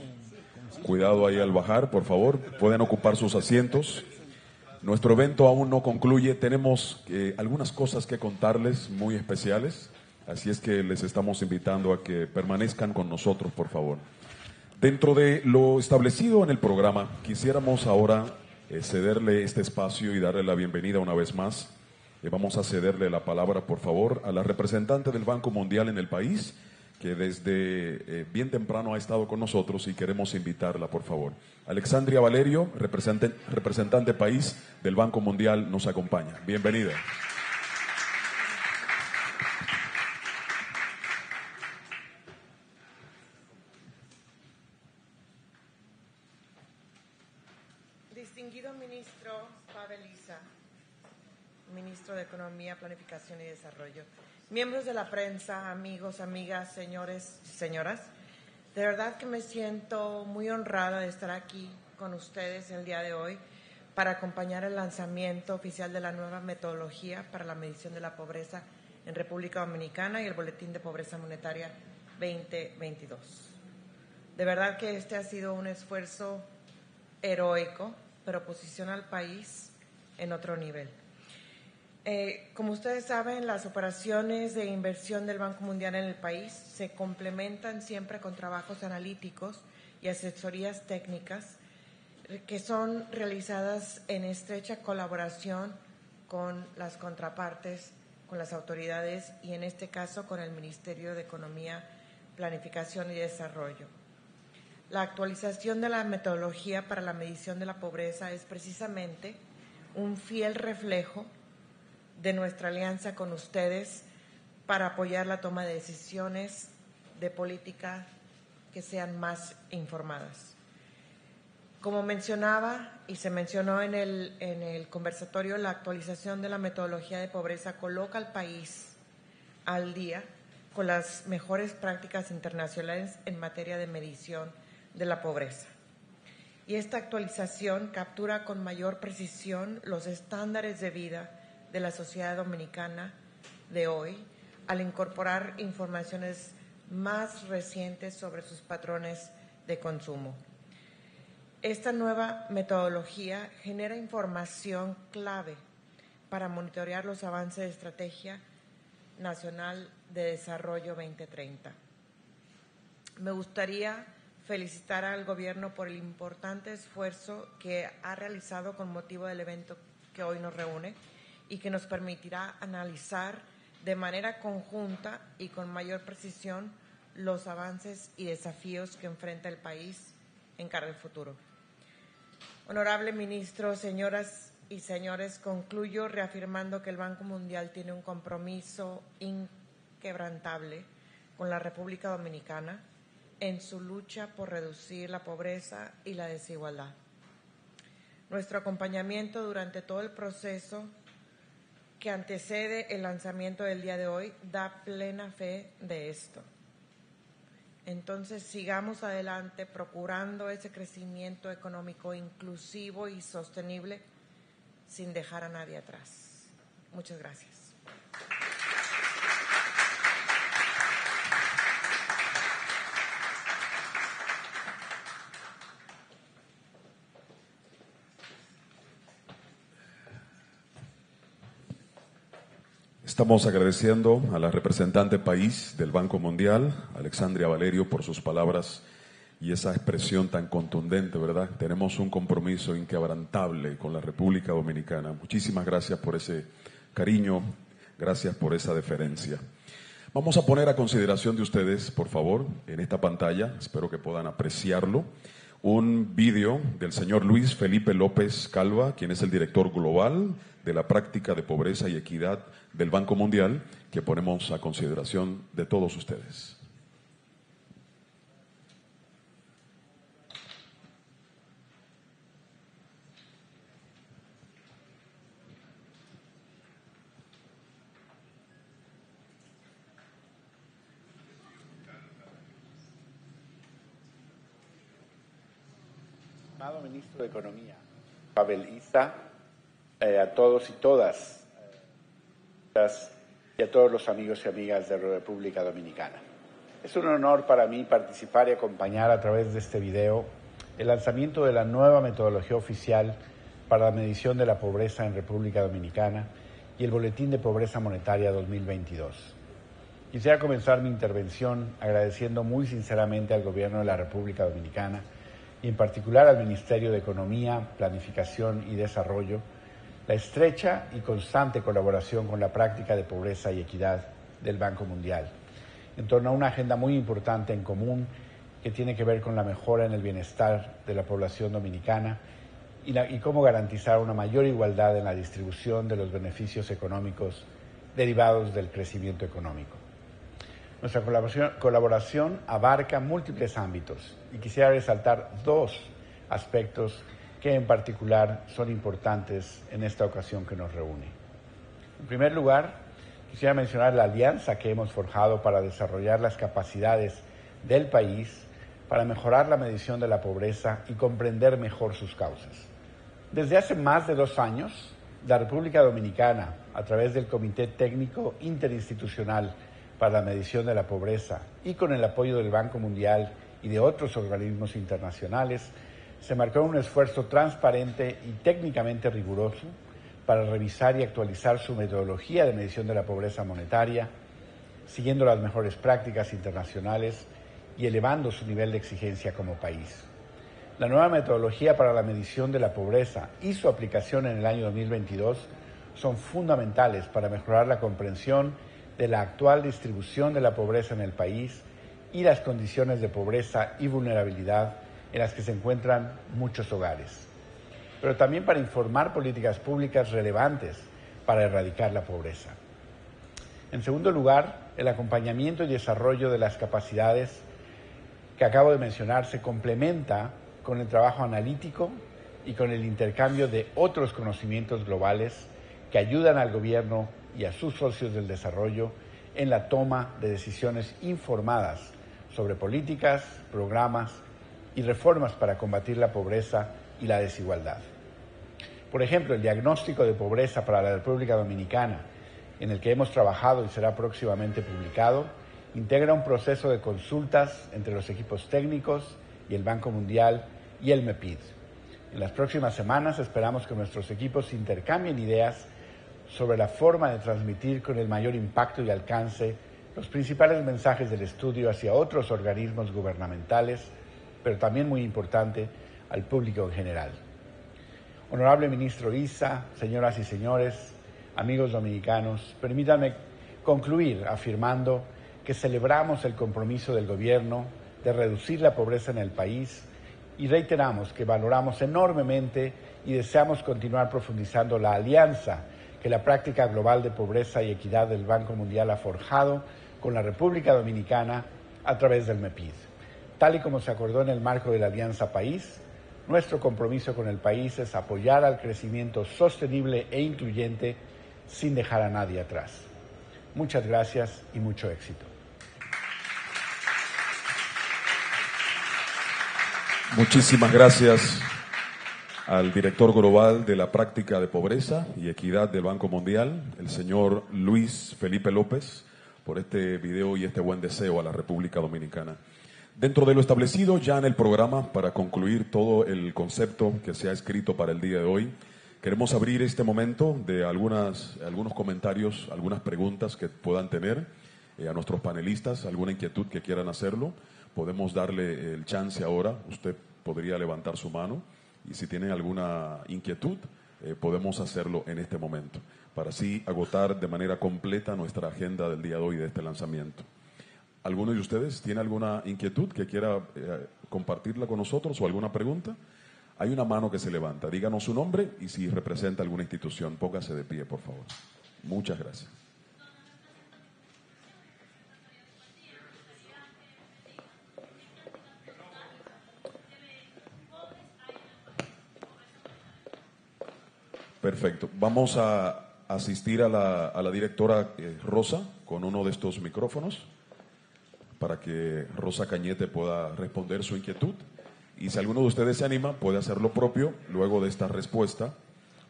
Cuidado ahí al bajar, por favor, pueden ocupar sus asientos. Nuestro evento aún no concluye, tenemos algunas cosas que contarles muy especiales, así es que les estamos invitando a que permanezcan con nosotros, por favor. Dentro de lo establecido en el programa, quisiéramos ahora cederle este espacio y darle la bienvenida una vez más. Vamos a cederle la palabra, por favor, a la representante del Banco Mundial en el país, que desde bien temprano ha estado con nosotros y queremos invitarla, por favor. Alexandria Valerio, representante país del Banco Mundial, nos acompaña. Bienvenida. Distinguido ministro Paveliza, ministro de Economía, Planificación y Desarrollo, miembros de la prensa, amigos, amigas, señores y señoras, de verdad que me siento muy honrada de estar aquí con ustedes el día de hoy para acompañar el lanzamiento oficial de la nueva metodología para la medición de la pobreza en República Dominicana y el Boletín de Pobreza Monetaria 2022. De verdad que este ha sido un esfuerzo heroico, pero posiciona al país en otro nivel. Como ustedes saben, las operaciones de inversión del Banco Mundial en el país se complementan siempre con trabajos analíticos y asesorías técnicas que son realizadas en estrecha colaboración con las contrapartes, con las autoridades y en este caso con el Ministerio de Economía, Planificación y Desarrollo. La actualización de la metodología para la medición de la pobreza es precisamente un fiel reflejo de nuestra alianza con ustedes para apoyar la toma de decisiones de política que sean más informadas. Como mencionaba y se mencionó en el conversatorio, la actualización de la metodología de pobreza coloca al país al día con las mejores prácticas internacionales en materia de medición de la pobreza. Y esta actualización captura con mayor precisión los estándares de vida de la sociedad dominicana de hoy, al incorporar informaciones más recientes sobre sus patrones de consumo. Esta nueva metodología genera información clave para monitorear los avances de Estrategia Nacional de Desarrollo 2030. me gustaría felicitar al Gobierno por el importante esfuerzo que ha realizado con motivo del evento que hoy nos reúne y que nos permitirá analizar de manera conjunta y con mayor precisión los avances y desafíos que enfrenta el país en cara al futuro. Honorable Ministro, señoras y señores, concluyo reafirmando que el Banco Mundial tiene un compromiso inquebrantable con la República Dominicana en su lucha por reducir la pobreza y la desigualdad. Nuestro acompañamiento durante todo el proceso que antecede el lanzamiento del día de hoy da plena fe de esto. Entonces, sigamos adelante procurando ese crecimiento económico inclusivo y sostenible sin dejar a nadie atrás. Muchas gracias. Estamos agradeciendo a la representante país del Banco Mundial, Alexandria Valerio, por sus palabras y esa expresión tan contundente, ¿verdad? Tenemos un compromiso inquebrantable con la República Dominicana. Muchísimas gracias por ese cariño, gracias por esa deferencia. Vamos a poner a consideración de ustedes, por favor, en esta pantalla, espero que puedan apreciarlo, un vídeo del señor Luis Felipe López Calva, quien es el director global de la práctica de pobreza y equidad del Banco Mundial, que ponemos a consideración de todos ustedes. Estimado Ministro de Economía, Pavel Issa, a todos y todas, y a todos los amigos y amigas de la República Dominicana. Es un honor para mí participar y acompañar a través de este video el lanzamiento de la nueva metodología oficial para la medición de la pobreza en República Dominicana y el Boletín de Pobreza Monetaria 2022. Quisiera comenzar mi intervención agradeciendo muy sinceramente al Gobierno de la República Dominicana y en particular al Ministerio de Economía, Planificación y Desarrollo, la estrecha y constante colaboración con la práctica de pobreza y equidad del Banco Mundial, en torno a una agenda muy importante en común que tiene que ver con la mejora en el bienestar de la población dominicana y cómo garantizar una mayor igualdad en la distribución de los beneficios económicos derivados del crecimiento económico. Nuestra colaboración abarca múltiples ámbitos y quisiera resaltar dos aspectos que en particular son importantes en esta ocasión que nos reúne. En primer lugar, quisiera mencionar la alianza que hemos forjado para desarrollar las capacidades del país para mejorar la medición de la pobreza y comprender mejor sus causas. Desde hace más de 2 años, la República Dominicana, a través del Comité Técnico Interinstitucional para la Medición de la Pobreza y con el apoyo del Banco Mundial y de otros organismos internacionales, se marcó un esfuerzo transparente y técnicamente riguroso para revisar y actualizar su metodología de medición de la pobreza monetaria, siguiendo las mejores prácticas internacionales y elevando su nivel de exigencia como país. La nueva metodología para la medición de la pobreza y su aplicación en el año 2022 son fundamentales para mejorar la comprensión de la actual distribución de la pobreza en el país y las condiciones de pobreza y vulnerabilidad en las que se encuentran muchos hogares, pero también para informar políticas públicas relevantes para erradicar la pobreza. En segundo lugar, el acompañamiento y desarrollo de las capacidades que acabo de mencionar se complementa con el trabajo analítico y con el intercambio de otros conocimientos globales que ayudan al gobierno y a sus socios del desarrollo en la toma de decisiones informadas sobre políticas, programas y reformas para combatir la pobreza y la desigualdad. Por ejemplo, el diagnóstico de pobreza para la República Dominicana, en el que hemos trabajado y será próximamente publicado, integra un proceso de consultas entre los equipos técnicos y el Banco Mundial y el MEPID. En las próximas semanas esperamos que nuestros equipos intercambien ideas sobre la forma de transmitir con el mayor impacto y alcance los principales mensajes del estudio hacia otros organismos gubernamentales, pero también muy importante, al público en general. Honorable Ministro Issa, señoras y señores, amigos dominicanos, permítanme concluir afirmando que celebramos el compromiso del gobierno de reducir la pobreza en el país y reiteramos que valoramos enormemente y deseamos continuar profundizando la alianza que la práctica global de pobreza y equidad del Banco Mundial ha forjado con la República Dominicana a través del MEPID. Tal y como se acordó en el marco de la Alianza País, nuestro compromiso con el país es apoyar al crecimiento sostenible e incluyente sin dejar a nadie atrás. Muchas gracias y mucho éxito. Muchísimas gracias al director global de la práctica de pobreza y equidad del Banco Mundial, el señor Luis Felipe López, por este video y este buen deseo a la República Dominicana. Dentro de lo establecido ya en el programa, para concluir todo el concepto que se ha escrito para el día de hoy, queremos abrir este momento de algunos comentarios, algunas preguntas que puedan tener a nuestros panelistas, alguna inquietud que quieran hacerlo. Podemos darle el chance ahora, usted podría levantar su mano y si tienen alguna inquietud, podemos hacerlo en este momento, para así agotar de manera completa nuestra agenda del día de hoy de este lanzamiento. ¿Alguno de ustedes tiene alguna inquietud que quiera compartirla con nosotros o alguna pregunta? Hay una mano que se levanta. Díganos su nombre y si representa alguna institución. Póngase de pie, por favor. Muchas gracias. Perfecto. Vamos a asistir a la directora Rosa con uno de estos micrófonos para que Rosa Cañete pueda responder su inquietud. Y si alguno de ustedes se anima, puede hacer lo propio luego de esta respuesta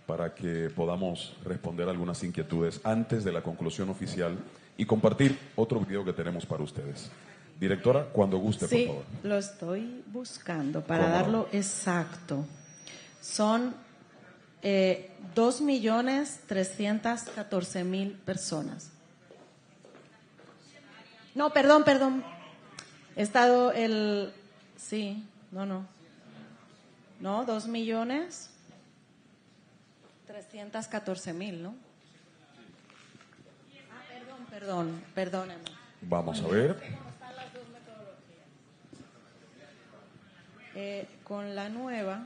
para que podamos responder algunas inquietudes antes de la conclusión oficial y compartir otro video que tenemos para ustedes. Directora, cuando guste, sí, por favor. Lo estoy buscando para darlo exacto. Son 2.314.000 personas. No, perdón. He estado sí, no, 2.314.000, ¿no? Perdóname. Vamos a ver. Con la nueva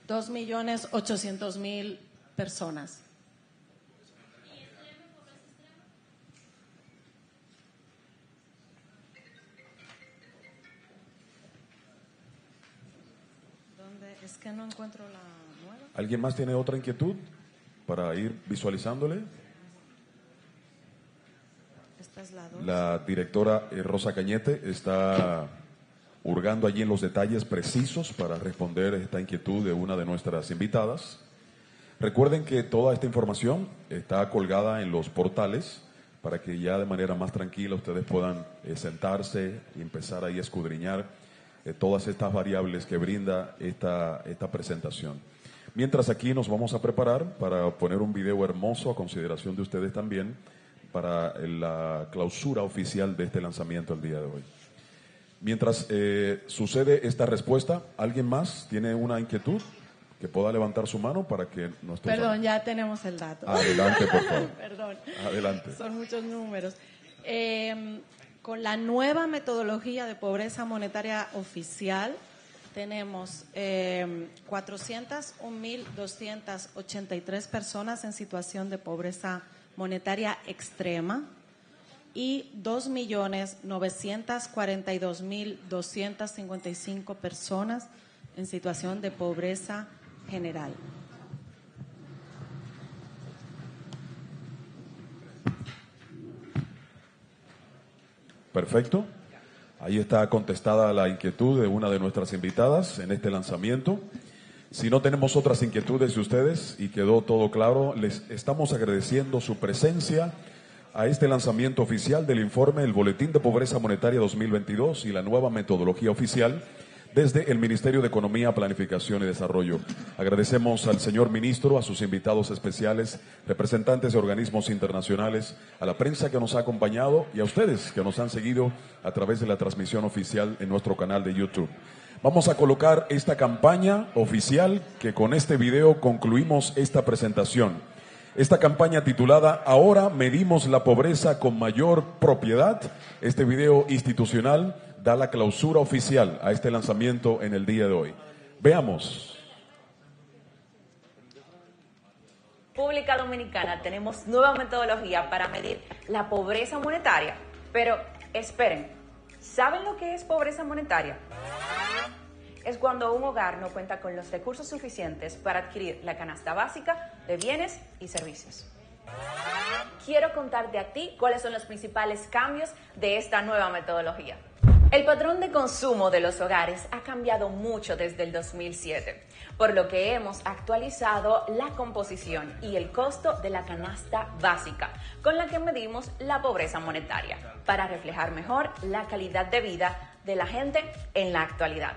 2.800.000 personas. ¿Dónde? Es que no encuentro la nueva. ¿Alguien más tiene otra inquietud para ir visualizándole? Esta es la 2. La directora Rosa Cañete está hurgando allí en los detalles precisos para responder esta inquietud de una de nuestras invitadas. Recuerden que toda esta información está colgada en los portales para que ya de manera más tranquila ustedes puedan sentarse y empezar ahí a escudriñar todas estas variables que brinda esta presentación. Mientras aquí nos vamos a preparar para poner un video hermoso a consideración de ustedes también para la clausura oficial de este lanzamiento el día de hoy. Mientras sucede esta respuesta, ¿alguien más tiene una inquietud que pueda levantar su mano para que nuestros... Perdón, ya tenemos el dato. Adelante, por favor. Perdón. Adelante. Son muchos números. Con la nueva metodología de pobreza monetaria oficial, tenemos 401.283 personas en situación de pobreza monetaria extrema y 2.942.255 personas en situación de pobreza general. Perfecto. Ahí está contestada la inquietud de una de nuestras invitadas en este lanzamiento. Si no tenemos otras inquietudes de ustedes y quedó todo claro, les estamos agradeciendo su presencia a este lanzamiento oficial del informe El Boletín de Pobreza Monetaria 2022 y la nueva metodología oficial desde el Ministerio de Economía, Planificación y Desarrollo. Agradecemos al señor ministro, a sus invitados especiales, representantes de organismos internacionales, a la prensa que nos ha acompañado y a ustedes que nos han seguido a través de la transmisión oficial en nuestro canal de YouTube. Vamos a colocar esta campaña oficial que con este video concluimos esta presentación. Esta campaña titulada Ahora medimos la pobreza con mayor propiedad. Este video institucional da la clausura oficial a este lanzamiento en el día de hoy. Veamos. República Dominicana tenemos nueva metodología para medir la pobreza monetaria. Pero esperen, ¿saben lo que es pobreza monetaria? Es cuando un hogar no cuenta con los recursos suficientes para adquirir la canasta básica de bienes y servicios. Quiero contarte a ti cuáles son los principales cambios de esta nueva metodología. El patrón de consumo de los hogares ha cambiado mucho desde el 2007, por lo que hemos actualizado la composición y el costo de la canasta básica, con la que medimos la pobreza monetaria, para reflejar mejor la calidad de vida de la gente en la actualidad.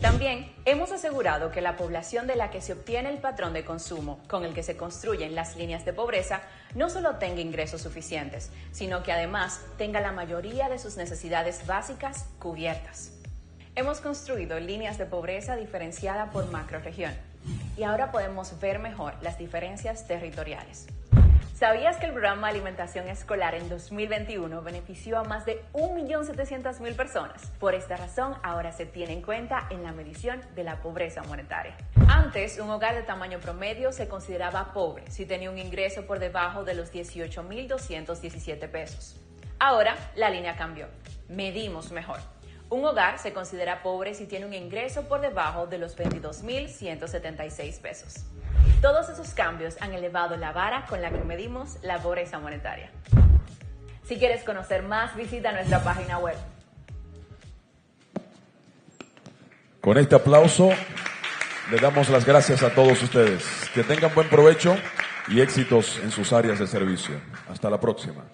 También hemos asegurado que la población de la que se obtiene el patrón de consumo con el que se construyen las líneas de pobreza no solo tenga ingresos suficientes, sino que además tenga la mayoría de sus necesidades básicas cubiertas. Hemos construido líneas de pobreza diferenciada por macrorregión y ahora podemos ver mejor las diferencias territoriales. ¿Sabías que el programa de alimentación escolar en 2021 benefició a más de 1.700.000 personas? Por esta razón, ahora se tiene en cuenta en la medición de la pobreza monetaria. Antes, un hogar de tamaño promedio se consideraba pobre si tenía un ingreso por debajo de los 18.217 pesos. Ahora, la línea cambió. Medimos mejor. Un hogar se considera pobre si tiene un ingreso por debajo de los 22.176 pesos. Todos esos cambios han elevado la vara con la que medimos la pobreza monetaria. Si quieres conocer más, visita nuestra página web. Con este aplauso le damos las gracias a todos ustedes. Que tengan buen provecho y éxitos en sus áreas de servicio. Hasta la próxima.